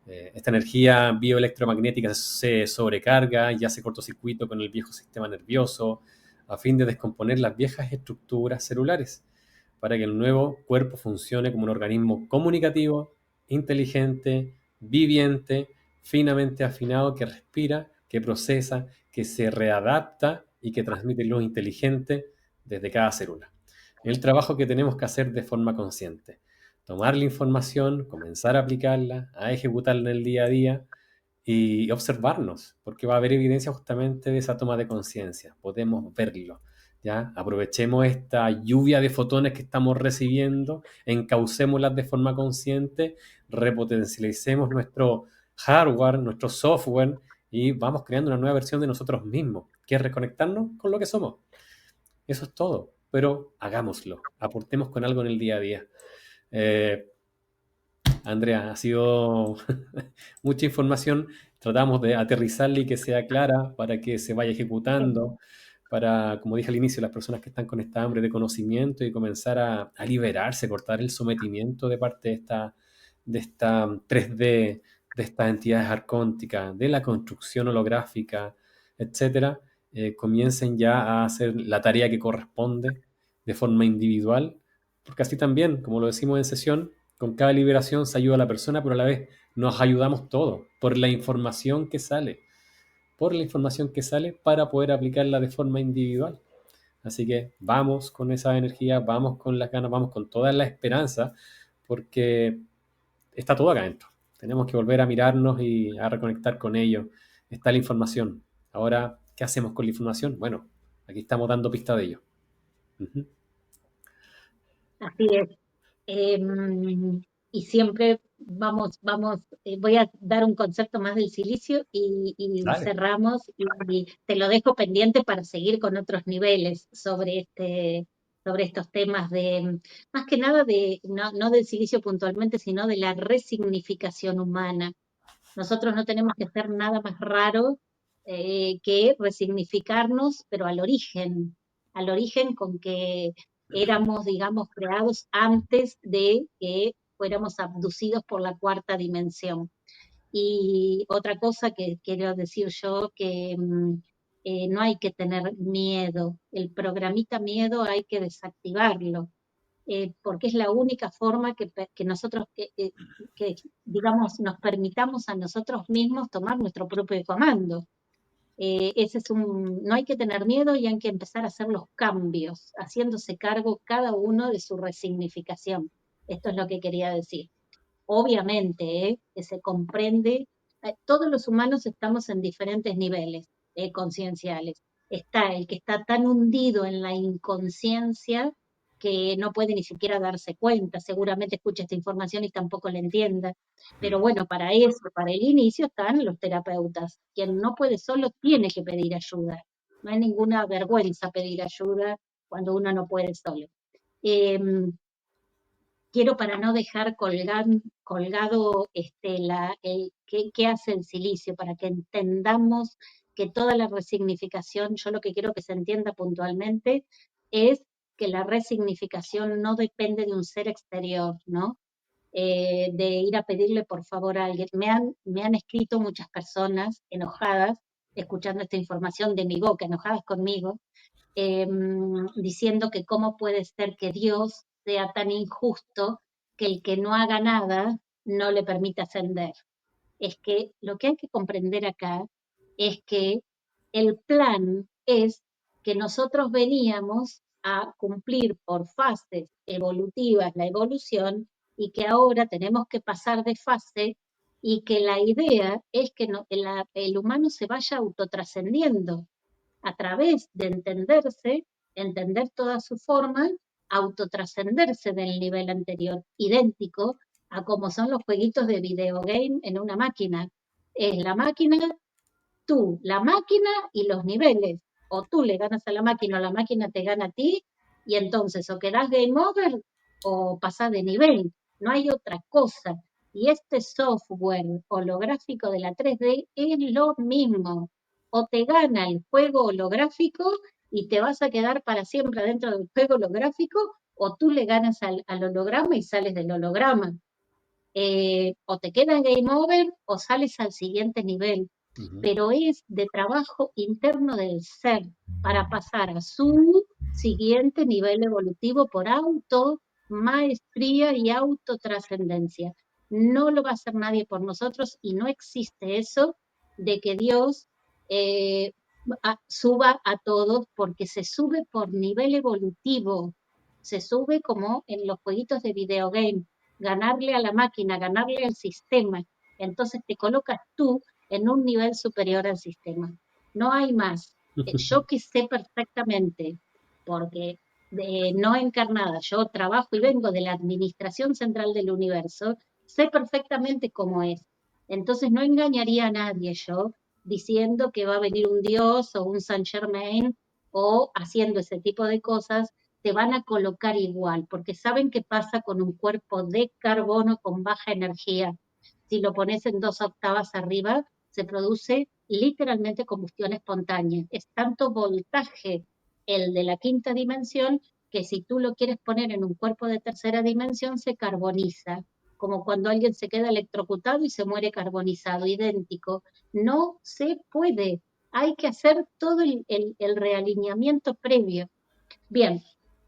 Esta energía bioelectromagnética se sobrecarga y hace cortocircuito con el viejo sistema nervioso a fin de descomponer las viejas estructuras celulares para que el nuevo cuerpo funcione como un organismo comunicativo, inteligente, viviente, finamente afinado, que respira, que procesa, que se readapta y que transmite luz inteligente desde cada célula. El trabajo que tenemos que hacer de forma consciente. Tomar la información, comenzar a aplicarla, a ejecutarla en el día a día y observarnos, porque va a haber evidencia justamente de esa toma de conciencia. Podemos verlo. ¿Ya? Aprovechemos esta lluvia de fotones que estamos recibiendo, encaucémoslas de forma consciente, repotencialicemos nuestro hardware, nuestro software y vamos creando una nueva versión de nosotros mismos, que es reconectarnos con lo que somos. Eso es todo, pero hagámoslo, aportemos con algo en el día a día. Andrea, ha sido mucha información. Tratamos de aterrizarla y que sea clara para que se vaya ejecutando, para, como dije al inicio, las personas que están con esta hambre de conocimiento y comenzar a liberarse, cortar el sometimiento de parte de esta 3D, de estas entidades arcónticas, de la construcción holográfica, etcétera, comiencen ya a hacer la tarea que corresponde de forma individual, porque así también, como lo decimos en sesión, con cada liberación se ayuda a la persona, pero a la vez nos ayudamos todos por la información que sale, para poder aplicarla de forma individual. Así que vamos con esa energía, vamos con las ganas, vamos con toda la esperanza, porque está todo acá adentro. Tenemos que volver a mirarnos y a reconectar con ello. Está la información. Ahora, ¿qué hacemos con la información? Bueno, aquí estamos dando pista de ello. Uh-huh. así es. Y siempre voy a dar un concepto más del silicio y Dale. cerramos y te lo dejo pendiente para seguir con otros niveles sobre estos temas de, más que nada no del silicio puntualmente, sino de la resignificación humana. Nosotros no tenemos que hacer nada más raro que resignificarnos, pero al origen con que éramos, digamos, creados antes de que fuéramos abducidos por la cuarta dimensión. Y otra cosa que quiero decir yo, que no hay que tener miedo, el programita miedo hay que desactivarlo, porque es la única forma que nosotros, digamos, nos permitamos a nosotros mismos tomar nuestro propio comando. No hay que tener miedo y hay que empezar a hacer los cambios, haciéndose cargo cada uno de su resignificación. Esto es lo que quería decir. Obviamente, que se comprende, todos los humanos estamos en diferentes niveles concienciales. Está el que está tan hundido en la inconsciencia que no puede ni siquiera darse cuenta, seguramente escucha esta información y tampoco la entienda. Pero bueno, para eso, para el inicio están los terapeutas. Quien no puede solo tiene que pedir ayuda. No hay ninguna vergüenza pedir ayuda cuando uno no puede solo. Quiero para no dejar colgado qué hace el silicio, para que entendamos que toda la resignificación, yo lo que quiero que se entienda puntualmente es que la resignificación no depende de un ser exterior, ¿no? De ir a pedirle por favor a alguien. Me han escrito muchas personas enojadas, escuchando esta información de mi boca, enojadas conmigo, eh, diciendo que cómo puede ser que Dios sea tan injusto que el que no haga nada no le permita ascender. Es que lo que hay que comprender acá es que el plan es que nosotros veníamos a cumplir por fases evolutivas la evolución y que ahora tenemos que pasar de fase y que la idea es que el humano se vaya autotrascendiendo a través de entenderse, entender toda su forma, autotrascenderse del nivel anterior, idéntico a como son los jueguitos de videogame en una máquina. Es la máquina, tú, la máquina y los niveles. O tú le ganas a la máquina o la máquina te gana a ti, y entonces o quedás game over o pasás de nivel. No hay otra cosa. Y este software holográfico de la 3D es lo mismo. O te gana el juego holográfico y te vas a quedar para siempre dentro del juego holográfico, o tú le ganas al holograma y sales del holograma. O te quedas game over o sales al siguiente nivel, pero es de trabajo interno del ser para pasar a su siguiente nivel evolutivo por auto, maestría y autotrascendencia. No lo va a hacer nadie por nosotros y no existe eso de que Dios eh, suba a todos, porque se sube por nivel evolutivo, se sube como en los jueguitos de videogame, ganarle a la máquina, ganarle al sistema. Entonces te colocas tú en un nivel superior al sistema. No hay más. Yo que sé perfectamente, porque no encarnada, yo trabajo y vengo de la administración central del universo, sé perfectamente cómo es. Entonces no engañaría a nadie yo diciendo que va a venir un Dios o un Saint Germain o haciendo ese tipo de cosas, te van a colocar igual, porque saben qué pasa con un cuerpo de carbono con baja energía. Si lo pones en 2 octavas arriba, se produce literalmente combustión espontánea. Es tanto voltaje el de la quinta dimensión que si tú lo quieres poner en un cuerpo de tercera dimensión, se carboniza, como cuando alguien se queda electrocutado y se muere carbonizado, idéntico. No se puede. Hay que hacer todo el realineamiento previo. Bien,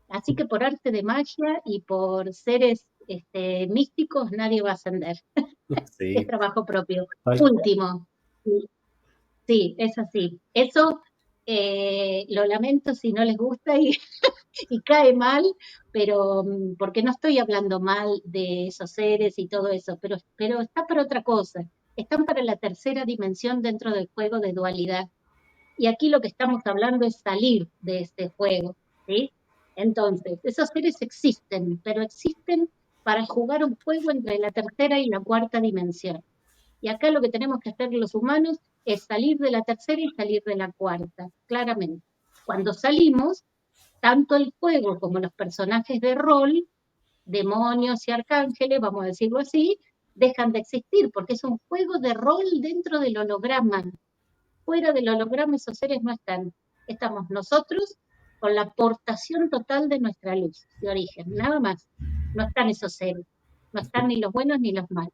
así que por arte de magia y por seres místicos nadie va a ascender. Es Sí, trabajo propio. tal cual. Último, sí, sí, es así. Eso lo lamento si no les gusta y cae mal, pero porque no estoy hablando mal de esos seres y todo eso, pero está para otra cosa. Están para la tercera dimensión dentro del juego de dualidad. Y aquí lo que estamos hablando es salir de este juego, ¿sí? Entonces, esos seres existen, pero existen para jugar un juego entre la tercera y la cuarta dimensión. Y acá lo que tenemos que hacer los humanos es salir de la tercera y salir de la cuarta, claramente. Cuando salimos, tanto el juego como los personajes de rol, demonios y arcángeles, vamos a decirlo así, dejan de existir, porque es un juego de rol dentro del holograma. Fuera del holograma esos seres no están. Estamos nosotros con la aportación total de nuestra luz de origen, nada más. No están esos seres, no están ni los buenos ni los malos.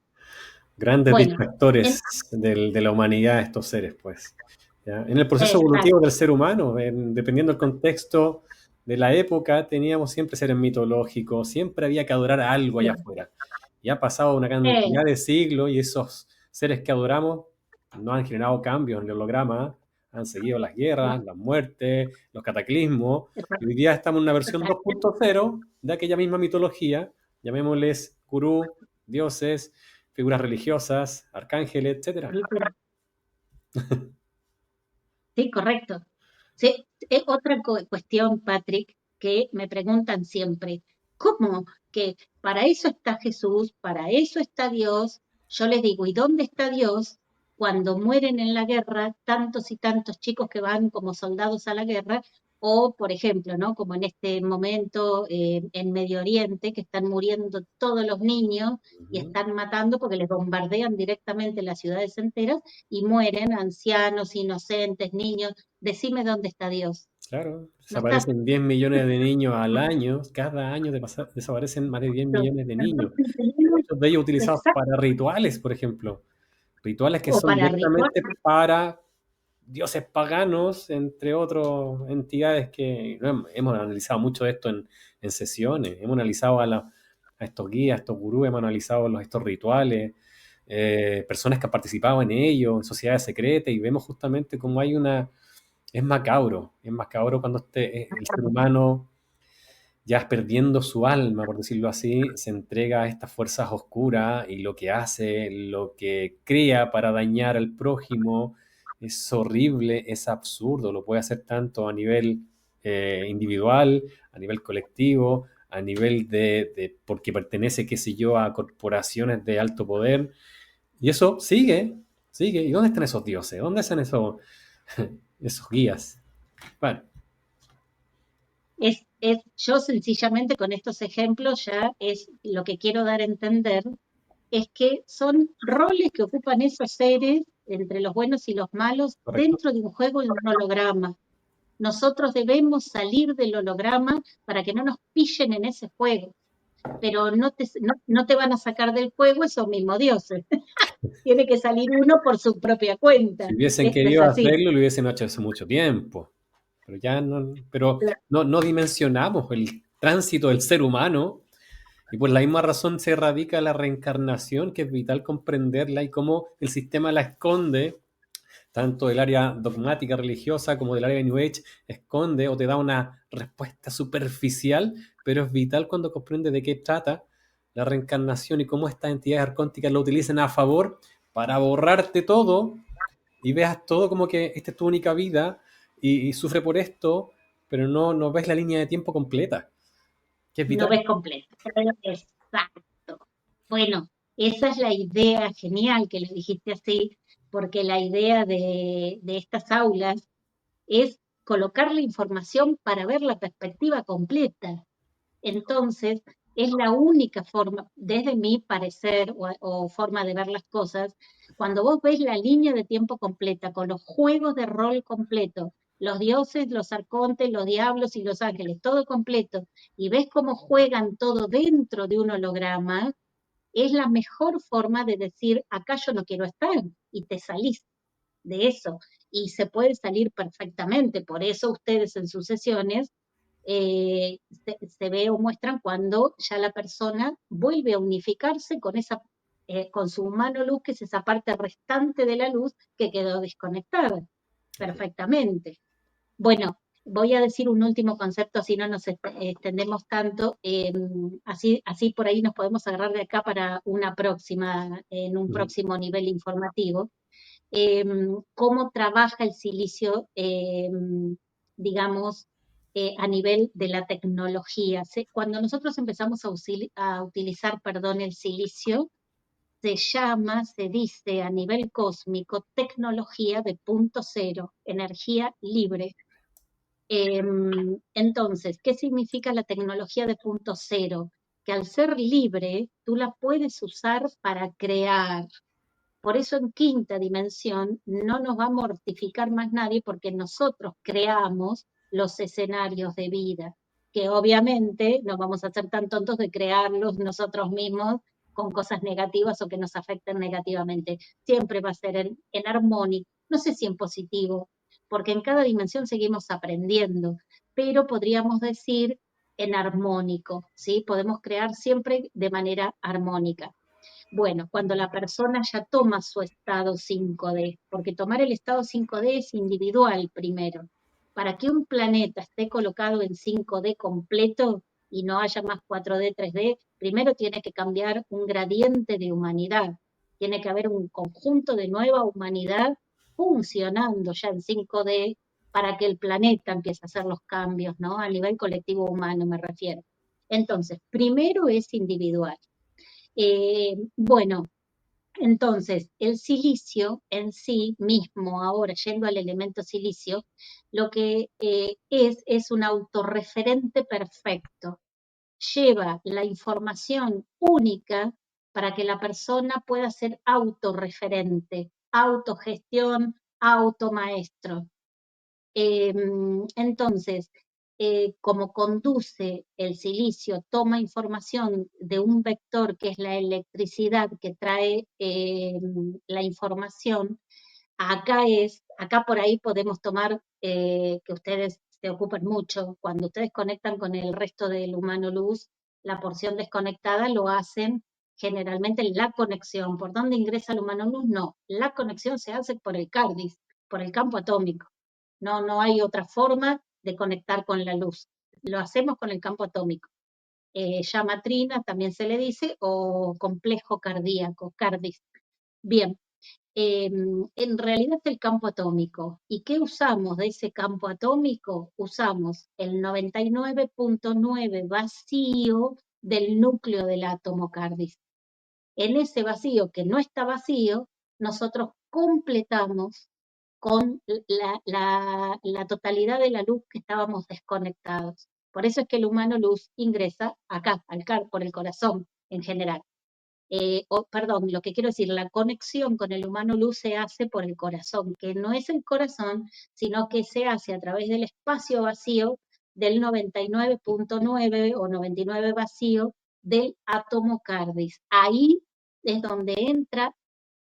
Grandes Bueno, en, distractores de la humanidad, estos seres, pues. ¿Ya? En el proceso evolutivo exacto, del ser humano, dependiendo del contexto de la época, teníamos siempre seres mitológicos, siempre había que adorar a algo allá afuera. Y ha pasado una cantidad de siglos y esos seres que adoramos no han generado cambios en el holograma, han seguido las guerras, no, las muertes, los cataclismos, y hoy día estamos en una versión 2.0 de aquella misma mitología, llamémosles gurú, dioses, figuras religiosas, arcángeles, etcétera. sí, correcto. Sí, es otra cuestión, Patrick, que me preguntan siempre, ¿cómo que para eso está Jesús, para eso está Dios? Yo les digo, ¿y dónde está Dios cuando mueren en la guerra tantos y tantos chicos que van como soldados a la guerra? O, por ejemplo, ¿no? Como en este momento en Medio Oriente, que están muriendo todos los niños y Ujú. están matando porque les bombardean directamente las ciudades enteras y mueren ancianos, inocentes, niños. Decime dónde está Dios. Claro, No está. desaparecen 10 millones de niños al año, cada año desaparecen más de 10 millones de niños, Entonces tenemos, muchos de ellos utilizados exacto, para rituales, por ejemplo, rituales que o son para ritual, directamente para dioses paganos, entre otras entidades que no, hemos analizado mucho esto en sesiones, hemos analizado a estos guías, a estos gurús, hemos analizado estos rituales, personas que han participado en ellos, en sociedades secretas, y vemos justamente cómo hay una. Es macabro cuando el ser humano, ya perdiendo su alma, por decirlo así, se entrega a estas fuerzas oscuras y lo que hace, lo que crea para dañar al prójimo, es horrible, es absurdo, lo puede hacer tanto a nivel individual, a nivel colectivo, a nivel porque pertenece, qué sé yo, a corporaciones de alto poder, y eso sigue, sigue. ¿Y dónde están esos dioses? ¿Dónde están esos guías? Bueno, yo sencillamente con estos ejemplos ya es lo que quiero dar a entender, es que son roles que ocupan esos seres entre los buenos y los malos correcto. dentro de un juego y un holograma. Nosotros debemos salir del holograma para que no nos pillen en ese juego, pero no te van a sacar del juego esos mismos dioses. Tiene que salir uno por su propia cuenta. Si hubiesen Esto es querido así. hacerlo, lo hubiesen hecho hace mucho tiempo. Pero ya no, pero no dimensionamos el tránsito del ser humano, y por la misma razón se radica la reencarnación, que es vital comprenderla y cómo el sistema la esconde, tanto del área dogmática religiosa como del área de New Age, esconde o te da una respuesta superficial, pero es vital cuando comprende de qué trata la reencarnación y cómo estas entidades arcónticas lo utilizan a favor para borrarte todo y veas todo como que esta es tu única vida y sufre por esto, pero no ves la línea de tiempo completa, que es No vital. ves completo. Exacto. Bueno, esa es la idea genial que le dijiste así, porque la idea de estas aulas es colocar la información para ver la perspectiva completa. Entonces, es la única forma, desde mi parecer o forma de ver las cosas, cuando vos ves la línea de tiempo completa, con los juegos de rol completo, los dioses, los arcontes, los diablos y los ángeles, todo completo, y ves cómo juegan todo dentro de un holograma, es la mejor forma de decir, acá yo no quiero estar, y te salís de eso. Y se puede salir perfectamente, por eso ustedes en sus sesiones se ve o muestran cuando ya la persona vuelve a unificarse con con su humano luz, que es esa parte restante de la luz que quedó desconectada perfectamente. Bueno, voy a decir un último concepto, así no nos extendemos tanto, así por ahí nos podemos agarrar de acá para una próxima, en un Ujú. próximo nivel informativo. Cómo trabaja el silicio, digamos, a nivel de la tecnología. Cuando nosotros empezamos a utilizar, perdón, el silicio, se dice a nivel cósmico, tecnología de punto cero, energía libre. Entonces, ¿qué significa la tecnología de punto cero? Que al ser libre, tú la puedes usar para crear. Por eso en quinta dimensión no nos va a mortificar más nadie porque nosotros creamos los escenarios de vida, que obviamente no vamos a ser tan tontos de crearlos nosotros mismos con cosas negativas o que nos afecten negativamente. Siempre va a ser en armónico, no sé si en positivo, porque en cada dimensión seguimos aprendiendo, pero podríamos decir en armónico, ¿sí? Podemos crear siempre de manera armónica. Bueno, cuando la persona ya toma su estado 5D, porque tomar el estado 5D es individual primero. Para que un planeta esté colocado en 5D completo y no haya más 4D, 3D, primero tiene que cambiar un gradiente de humanidad. Tiene que haber un conjunto de nueva humanidad funcionando ya en 5D para que el planeta empiece a hacer los cambios, ¿no? A nivel colectivo humano me refiero. Entonces, primero es individual. Bueno, entonces el silicio en sí mismo, ahora yendo al elemento silicio, lo que es un autorreferente perfecto. Lleva la información única para que la persona pueda ser autorreferente, autogestión, automaestro. Entonces, como conduce el silicio, toma información de un vector que es la electricidad que trae la información, acá por ahí podemos tomar, que ustedes se ocupan mucho, cuando ustedes conectan con el resto del humano luz, la porción desconectada lo hacen generalmente la conexión. ¿Por dónde ingresa el humano luz? No, la conexión se hace por el CARDIS, por el campo atómico. No hay otra forma de conectar con la luz. Lo hacemos con el campo atómico. Llamatrina también se le dice, o complejo cardíaco, CARDIS. Bien, en realidad es el campo atómico. ¿Y qué usamos de ese campo atómico? Usamos el 99.9 vacío del núcleo del átomo CARDIS. En ese vacío que no está vacío, nosotros completamos con la totalidad de la luz que estábamos desconectados. Por eso es que el humano luz ingresa acá, por el corazón en general. Perdón, lo que quiero decir, la conexión con el humano luz se hace por el corazón, que no es el corazón, sino que se hace a través del espacio vacío del 99.9 o 99 vacío del átomo CARDIS. Ahí es donde entra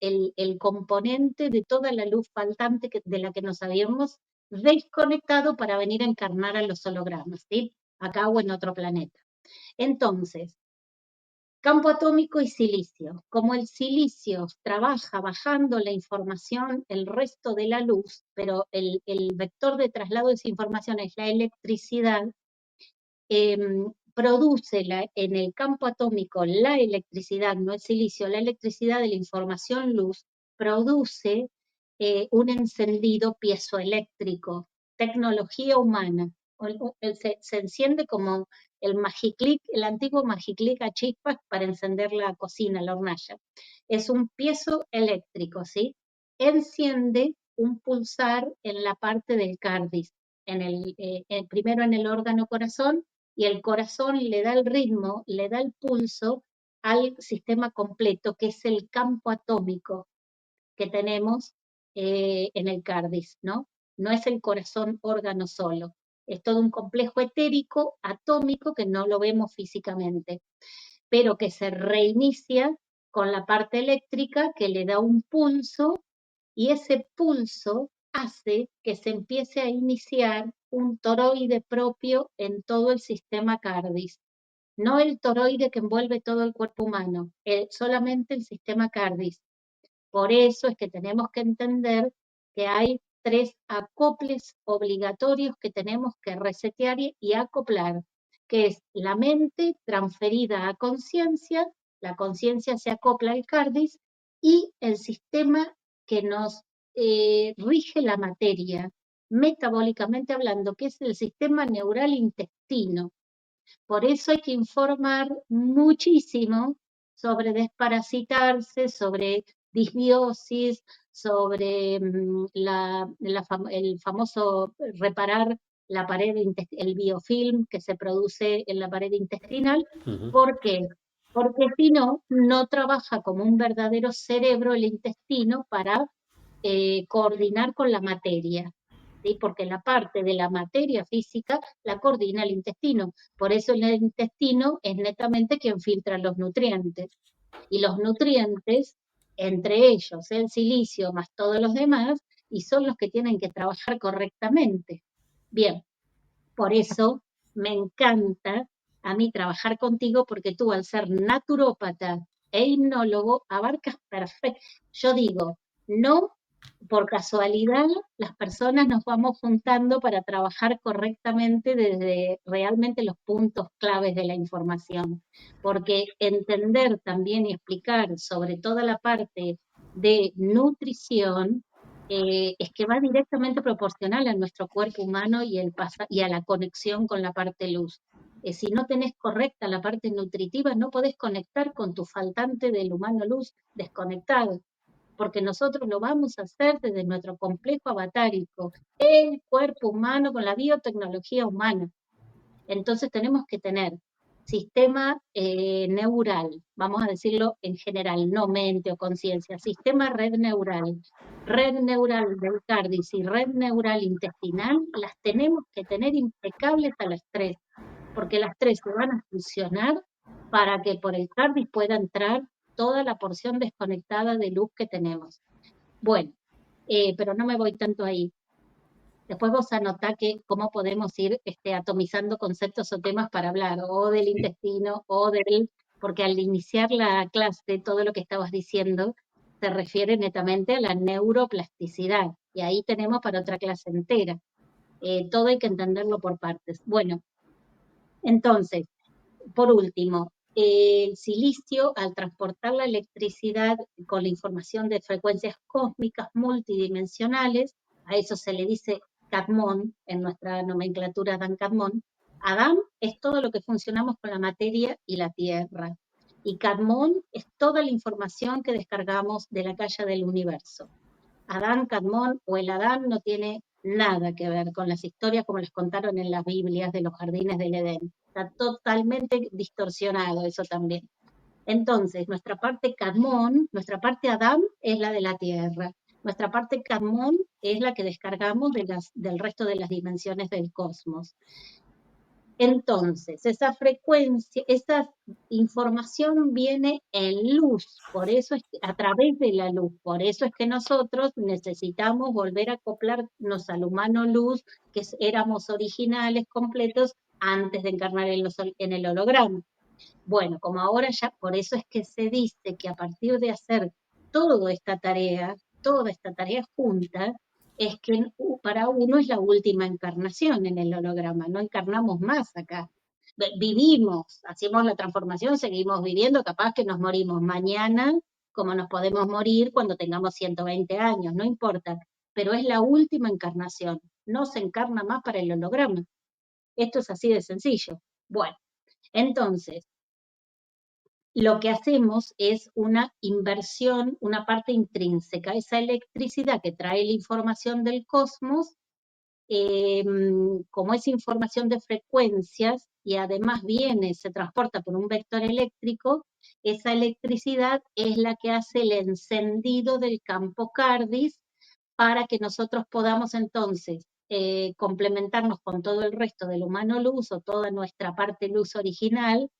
el componente de toda la luz faltante de la que nos habíamos desconectado para venir a encarnar a los hologramas, ¿sí? Acá o en otro planeta. Entonces, campo atómico y silicio. Como el silicio trabaja bajando la información, el resto de la luz, pero el vector de traslado de esa información es la electricidad, produce en el campo atómico la electricidad, no el silicio, la electricidad de la información luz, produce un encendido piezoeléctrico, tecnología humana. Se enciende como el magiclick, el antiguo magiclick a chispas para encender la cocina, la hornalla. Es un piezoeléctrico, ¿sí? Enciende un pulsar en la parte del cardis, primero en el órgano corazón, y el corazón le da el ritmo, le da el pulso al sistema completo, que es el campo atómico que tenemos en el cardis, ¿no? No es el corazón órgano solo, es todo un complejo etérico, atómico, que no lo vemos físicamente, pero que se reinicia con la parte eléctrica que le da un pulso, y ese pulso hace que se empiece a iniciar un toroide propio en todo el sistema cardis. No el toroide que envuelve todo el cuerpo humano, solamente el sistema cardis. Por eso es que tenemos que entender que hay 3 acoples obligatorios que tenemos que resetear y acoplar, que es la mente transferida a conciencia, la conciencia se acopla al cardis, y el sistema que nos rige la materia. metabólicamente hablando, que es el sistema neural intestino. Por eso hay que informar muchísimo sobre desparasitarse, sobre disbiosis, sobre el famoso reparar la pared, el biofilm que se produce en la pared intestinal. Ujú. ¿Por qué? Porque si no, no trabaja como un verdadero cerebro el intestino para coordinar con la materia. ¿Sí? Porque la parte de la materia física la coordina el intestino. Por eso el intestino es netamente quien filtra los nutrientes. Y los nutrientes, entre ellos el silicio más todos los demás, y son los que tienen que trabajar correctamente. Bien, por eso me encanta a mí trabajar contigo, porque tú, al ser naturópata e hipnólogo, abarcas perfecto. Yo digo, no por casualidad las personas nos vamos juntando para trabajar correctamente desde realmente los puntos claves de la información, porque entender también y explicar sobre toda la parte de nutrición es que va directamente proporcional a nuestro cuerpo humano y a la conexión con la parte luz. Si no tenés correcta la parte nutritiva, no podés conectar con tu faltante del humano luz desconectado, porque nosotros lo vamos a hacer desde nuestro complejo avatárico, el cuerpo humano con la biotecnología humana. Entonces tenemos que tener sistema neural, vamos a decirlo en general, no mente o conciencia, sistema red neural del cardis y red neural intestinal, las tenemos que tener impecables a las tres, porque las tres se van a fusionar para que por el cardis pueda entrar toda la porción desconectada de luz que tenemos. Bueno, pero no me voy tanto ahí. Después vos anotá cómo podemos ir atomizando conceptos o temas para hablar, o del Sí. intestino, porque al iniciar la clase, todo lo que estabas diciendo se refiere netamente a la neuroplasticidad, y ahí tenemos para otra clase entera. Todo hay que entenderlo por partes. Bueno, entonces, por último, el silicio, al transportar la electricidad con la información de frecuencias cósmicas multidimensionales, a eso se le dice cadmón, en nuestra nomenclatura dan cadmón. Adam es todo lo que funcionamos con la materia y la tierra. Y cadmón es toda la información que descargamos de la calle del universo. Adán, Cadmón o el Adán no tiene nada que ver con las historias como las contaron en las Biblias de los jardines del Edén. Está totalmente distorsionado eso también. Entonces, nuestra parte Cadmón, nuestra parte Adán es la de la tierra. Nuestra parte Cadmón es la que descargamos del resto de las dimensiones del cosmos. Entonces, esa frecuencia, esa información viene en luz, por eso es que, a través de la luz, por eso es que nosotros necesitamos volver a acoplarnos al humano luz, que éramos originales, completos, antes de encarnar en el holograma. Bueno, como ahora ya, por eso es que se dice que a partir de hacer toda esta tarea junta, es que para uno es la última encarnación en el holograma, no encarnamos más acá. Vivimos, hacemos la transformación, seguimos viviendo, capaz que nos morimos mañana, como nos podemos morir cuando tengamos 120 años, no importa, pero es la última encarnación, no se encarna más para el holograma. Esto es así de sencillo. Bueno, entonces, lo que hacemos es una inversión, una parte intrínseca, esa electricidad que trae la información del cosmos, eh, como es información de frecuencias y además viene, se transporta por un vector eléctrico, esa electricidad es la que hace el encendido del campo cardis para que nosotros podamos entonces complementarnos con todo el resto del humano luz o toda nuestra parte luz original,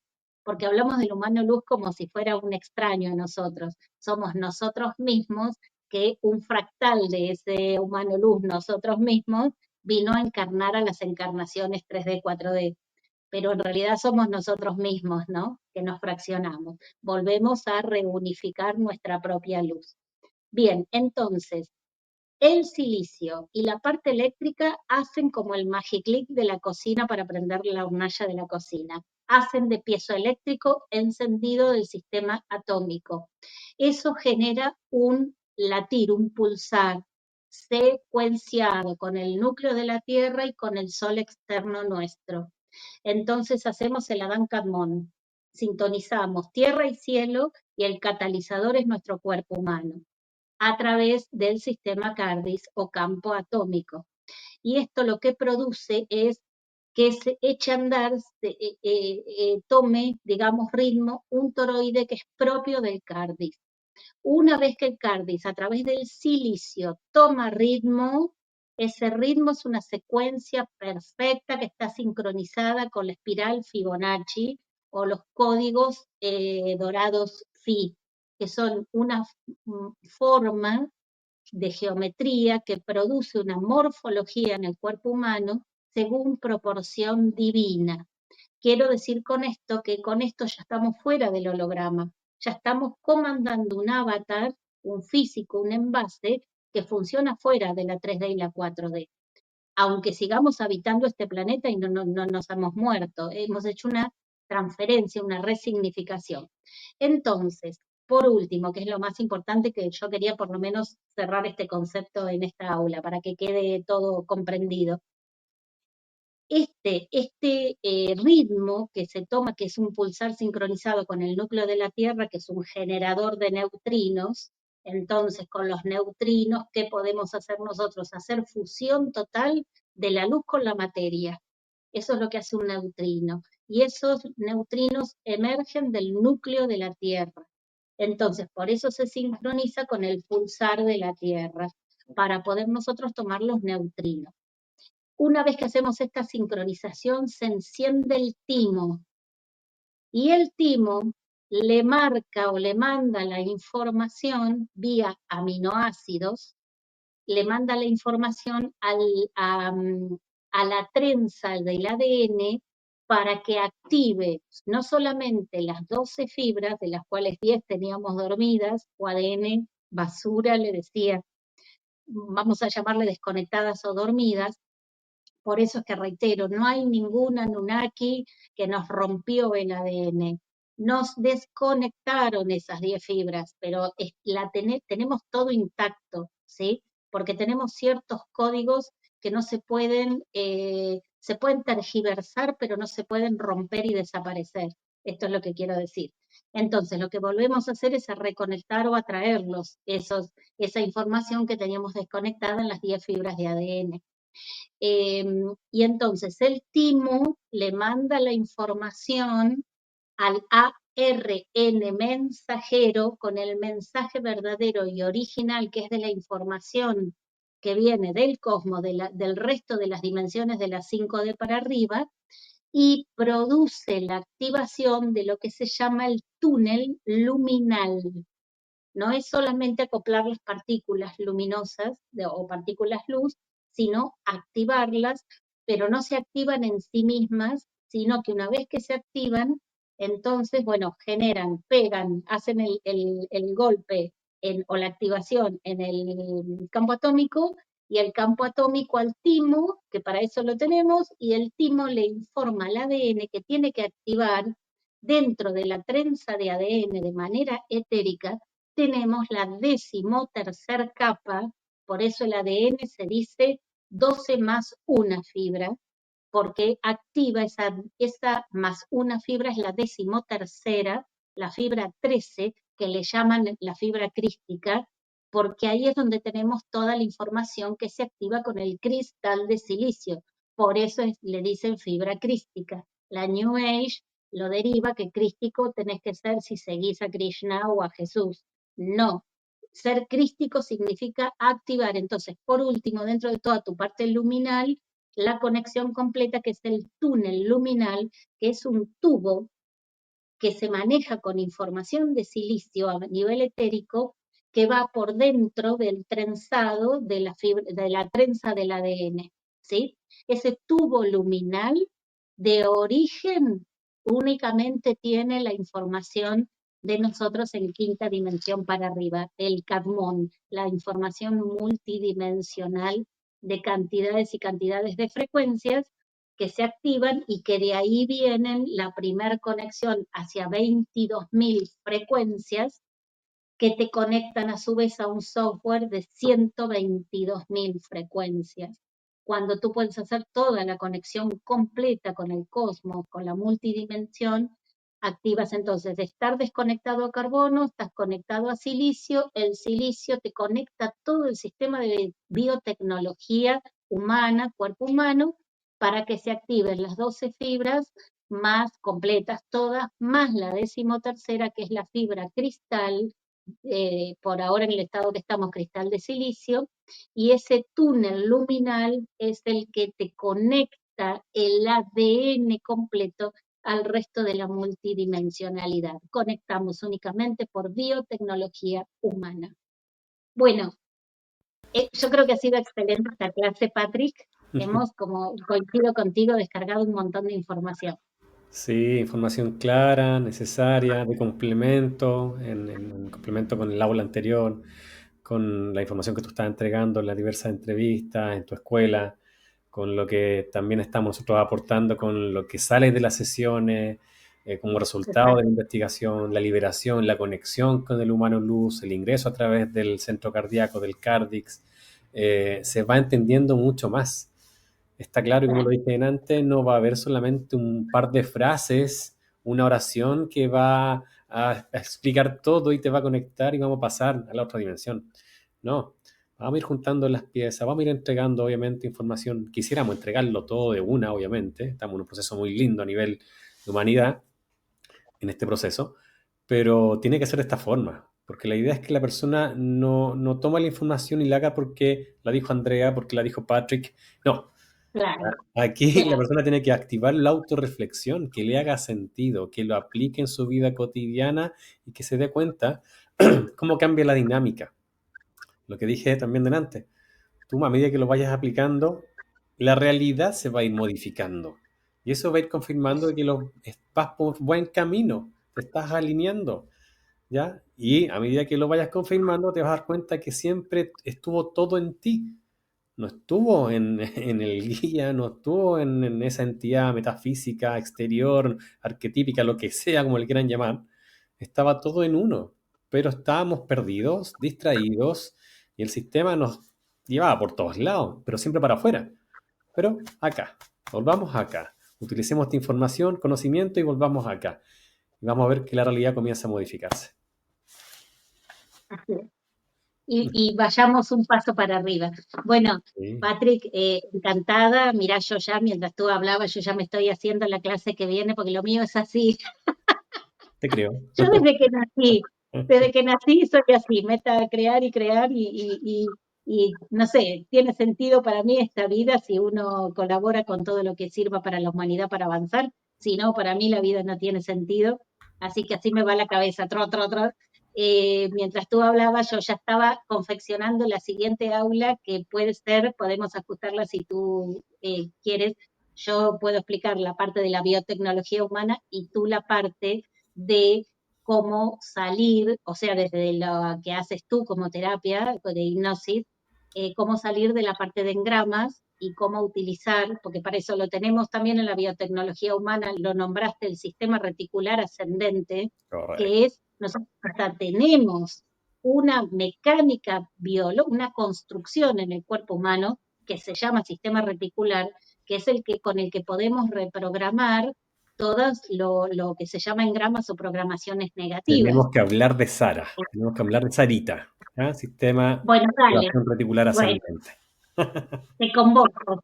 porque hablamos del humano luz como si fuera un extraño a nosotros. Somos nosotros mismos, que un fractal de ese humano luz, nosotros mismos, vino a encarnar a las encarnaciones 3D, 4D. Pero en realidad somos nosotros mismos, ¿no? Que nos fraccionamos. Volvemos a reunificar nuestra propia luz. Bien, entonces, el silicio y la parte eléctrica hacen como el magiclick de la cocina para prender la hornalla de la cocina. Hacen de piezoeléctrico encendido del sistema atómico. Eso genera un latir, un pulsar, secuenciado con el núcleo de la Tierra y con el Sol externo nuestro. Entonces hacemos el Adán Kadmon, sintonizamos tierra y cielo y el catalizador es nuestro cuerpo humano a través del sistema Cardis o campo atómico. Y esto lo que produce es que se eche a andar, tome, digamos, ritmo, un toroide que es propio del Cardis. Una vez que el Cardis, a través del silicio, toma ritmo, ese ritmo es una secuencia perfecta que está sincronizada con la espiral Fibonacci o los códigos dorados Phi, que son una forma de geometría que produce una morfología en el cuerpo humano según proporción divina. Quiero decir con esto que con esto ya estamos fuera del holograma, ya estamos comandando un avatar, un físico, un envase que funciona fuera de la 3D y la 4D. Aunque sigamos habitando este planeta y no nos hemos muerto, hemos hecho una transferencia, una resignificación. Entonces, por último, que es lo más importante que yo quería por lo menos cerrar este concepto en esta aula para que quede todo comprendido. Este ritmo que se toma, que es un pulsar sincronizado con el núcleo de la Tierra, que es un generador de neutrinos, entonces con los neutrinos, ¿qué podemos hacer nosotros? Hacer fusión total de la luz con la materia. Eso es lo que hace un neutrino. Y esos neutrinos emergen del núcleo de la Tierra. Entonces, por eso se sincroniza con el pulsar de la Tierra, para poder nosotros tomar los neutrinos. Una vez que hacemos esta sincronización, se enciende el timo. Y el timo le marca o le manda la información vía aminoácidos, le manda la información a la trenza del ADN para que active no solamente las 12 fibras, de las cuales 10 teníamos dormidas, o ADN basura, le decía, vamos a llamarle desconectadas o dormidas. Por eso es que reitero, no hay ningún Anunnaki que nos rompió el ADN. Nos desconectaron esas 10 fibras, pero tenemos todo intacto, ¿sí? Porque tenemos ciertos códigos que no se pueden tergiversar, pero no se pueden romper y desaparecer. Esto es lo que quiero decir. Entonces, lo que volvemos a hacer es a reconectar o a traerlos esa información que teníamos desconectada en las 10 fibras de ADN. Y entonces el timo le manda la información al ARN mensajero con el mensaje verdadero y original, que es de la información que viene del cosmos, del resto de las dimensiones de las 5D para arriba, y produce la activación de lo que se llama el túnel luminal. No es solamente acoplar las partículas luminosas o partículas luz, sino activarlas, pero no se activan en sí mismas, sino que una vez que se activan, entonces, bueno, generan, pegan, hacen el golpe o la activación en el campo atómico, y el campo atómico al timo, que para eso lo tenemos, y el timo le informa al ADN que tiene que activar dentro de la trenza de ADN de manera etérica. Tenemos la 13ª capa, por eso el ADN se dice 12 más una fibra, porque activa esa más una fibra, es la 13ª, la fibra 13, que le llaman la fibra crística, porque ahí es donde tenemos toda la información que se activa con el cristal de silicio. Por eso le dicen fibra crística. La New Age lo deriva que crístico tenés que ser si seguís a Krishna o a Jesús. No, ser crístico significa activar. Entonces, por último, dentro de toda tu parte luminal, la conexión completa, que es el túnel luminal, que es un tubo que se maneja con información de silicio a nivel etérico, que va por dentro del trenzado de la trenza del ADN, ¿sí? Ese tubo luminal de origen únicamente tiene la información de nosotros en quinta dimensión para arriba, el Kadmon, la información multidimensional de cantidades y cantidades de frecuencias que se activan y que de ahí vienen la primer conexión hacia 22.000 frecuencias que te conectan a su vez a un software de 122.000 frecuencias. Cuando tú puedes hacer toda la conexión completa con el cosmos, con la multidimensión, activas entonces de estar desconectado a carbono, estás conectado a silicio, el silicio te conecta todo el sistema de biotecnología humana, cuerpo humano, para que se activen las 12 fibras más completas todas, más la 13ª, que es la fibra cristal, por ahora en el estado que estamos, cristal de silicio, y ese túnel luminal es el que te conecta el ADN completo al resto de la multidimensionalidad. Conectamos únicamente por biotecnología humana. Bueno, yo creo que ha sido excelente esta clase, Patrick. Hemos, como coincido contigo, descargado un montón de información. Sí, información clara, necesaria, de complemento, en complemento con el aula anterior, con la información que tú estás entregando en las diversas entrevistas, en tu escuela, con lo que también estamos nosotros aportando, con lo que sale de las sesiones, como resultado de la investigación, la liberación, la conexión con el humano luz, el ingreso a través del centro cardíaco, del Cardix, se va entendiendo mucho más. Está claro, y como lo dije antes, no va a haber solamente un par de frases, una oración que va a explicar todo y te va a conectar y vamos a pasar a la otra dimensión. No, vamos a ir juntando las piezas, vamos a ir entregando, obviamente, información. Quisiéramos entregarlo todo de una, obviamente. Estamos en un proceso muy lindo a nivel de humanidad en este proceso, pero tiene que ser de esta forma, porque la idea es que la persona no toma la información y la haga porque la dijo Andrea, porque la dijo Patrick. No, Claro, aquí la claro. persona tiene que activar la autorreflexión, que le haga sentido, que lo aplique en su vida cotidiana y que se dé cuenta cómo cambia la dinámica. Lo que dije también delante, tú a medida que lo vayas aplicando, la realidad se va a ir modificando. Y eso va a ir confirmando de que vas por buen camino, te estás alineando, ¿ya? Y a medida que lo vayas confirmando, te vas a dar cuenta que siempre estuvo todo en ti. No estuvo en el guía, no estuvo en esa entidad metafísica, exterior, arquetípica, lo que sea, como le quieran llamar. Estaba todo en uno, pero estábamos perdidos, distraídos, y el sistema nos llevaba por todos lados, pero siempre para afuera. Pero acá, volvamos acá. Utilicemos esta información, conocimiento y volvamos acá. Y vamos a ver que la realidad comienza a modificarse. Así es. Y vayamos un paso para arriba. Bueno, Sí, Patrick, encantada. Mirá, yo ya, mientras tú hablabas, yo ya me estoy haciendo la clase que viene, porque lo mío es así. te creo. Yo desde que nací soy así, meta a crear y crear y no sé, tiene sentido para mí esta vida si uno colabora con todo lo que sirva para la humanidad para avanzar. Si no, para mí la vida no tiene sentido. Así que así me va la cabeza, tro, tro, tro. Mientras tú hablabas, yo ya estaba confeccionando la siguiente aula que puede ser, podemos ajustarla si tú quieres. Yo puedo explicar la parte de la biotecnología humana y tú la parte de cómo salir, o sea, desde lo que haces tú como terapia de hipnosis, cómo salir de la parte de engramas y cómo utilizar, porque para eso lo tenemos también en la biotecnología humana, lo nombraste, el sistema reticular ascendente, Correcto. que es, nosotros hasta tenemos una mecánica una construcción en el cuerpo humano que se llama sistema reticular, que es el que con el que podemos reprogramar todas lo que se llama engramas o programaciones negativas. Tenemos que hablar de Sara, tenemos que hablar de Sarita, ¿ya? Sistema Bueno, de dale, activación reticular bueno, ascendente. te convoco.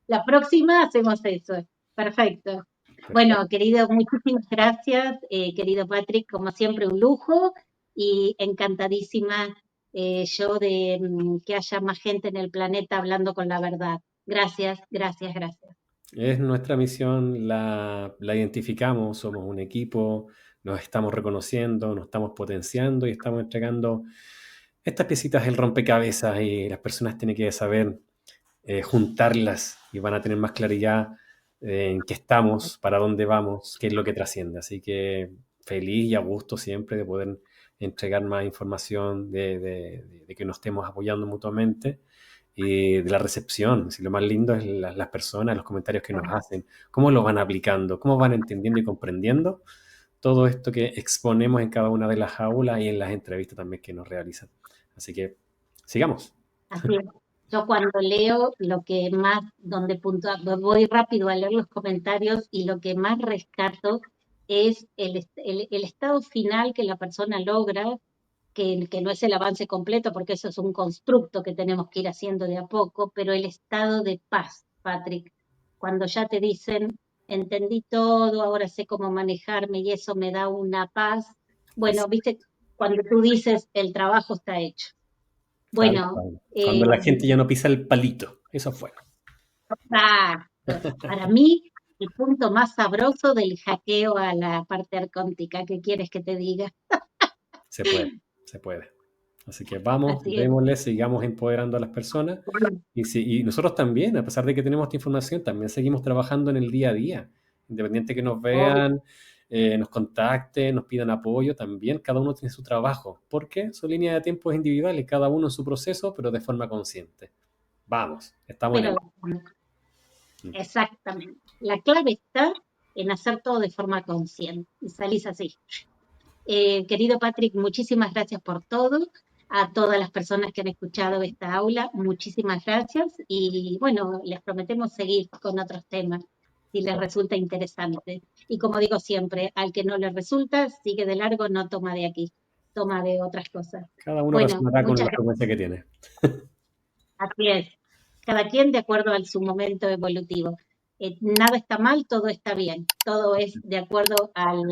La próxima hacemos eso. Perfecto. Bueno, Perfecto. querido, muchísimas gracias, querido Patrick, como siempre un lujo y encantadísima yo de que haya más gente en el planeta hablando con la verdad. Gracias, gracias, gracias. Es nuestra misión, la identificamos, somos un equipo, nos estamos reconociendo, nos estamos potenciando y estamos entregando estas piecitas del rompecabezas y las personas tienen que saber juntarlas y van a tener más claridad en qué estamos, para dónde vamos, qué es lo que trasciende. Así que feliz y a gusto siempre de poder entregar más información, de que nos estemos apoyando mutuamente y de la recepción. Si lo más lindo es las personas, los comentarios que nos hacen, cómo lo van aplicando, cómo van entendiendo y comprendiendo. todo esto que exponemos en cada una de las aulas y en las entrevistas también que nos realizan. Así que sigamos. Así es. Yo cuando leo lo que más, donde voy rápido a leer los comentarios y lo que más rescato es el estado final que la persona logra, que no es el avance completo, porque eso es un constructo que tenemos que ir haciendo de a poco, pero el estado de paz, Patrick, cuando ya te dicen, entendí todo, ahora sé cómo manejarme y eso me da una paz. Bueno, viste, cuando tú dices, el trabajo está hecho. Tal Bueno, cual. Cuando la gente ya no pisa el palito, eso fue. exacto. Para mí, el punto más sabroso del hackeo a la parte arcóntica, ¿qué quieres que te diga? Se puede, se puede. Así que vamos, Así es. démosle, sigamos empoderando a las personas. Y nosotros también, a pesar de que tenemos esta información, también seguimos trabajando en el día a día. Independiente que nos Obvio. vean, nos contacten, nos pidan apoyo, también cada uno tiene su trabajo, porque su línea de tiempo es individual y cada uno en su proceso, pero de forma consciente. Vamos, estamos en Pero el... exactamente. La clave está en hacer todo de forma consciente y salís así. Querido Patrick, muchísimas gracias por todo. A todas las personas que han escuchado esta aula, muchísimas gracias. Y bueno, les prometemos seguir con otros temas si les resulta interesante. Y como digo siempre, al que no le resulta, sigue de largo, no toma de aquí, toma de otras cosas. Cada uno Bueno, resonará con muchas la gracias. frecuencia que tiene. Así es. Cada quien de acuerdo a su momento evolutivo. Nada está mal, todo está bien. Todo es de acuerdo al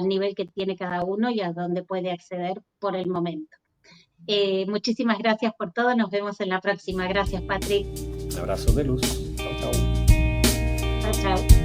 nivel que tiene cada uno y a dónde puede acceder por el momento. Muchísimas gracias por todo. Nos vemos en la próxima. Gracias, Patrick. Un abrazo de luz. Chao, chao. Chao, chao.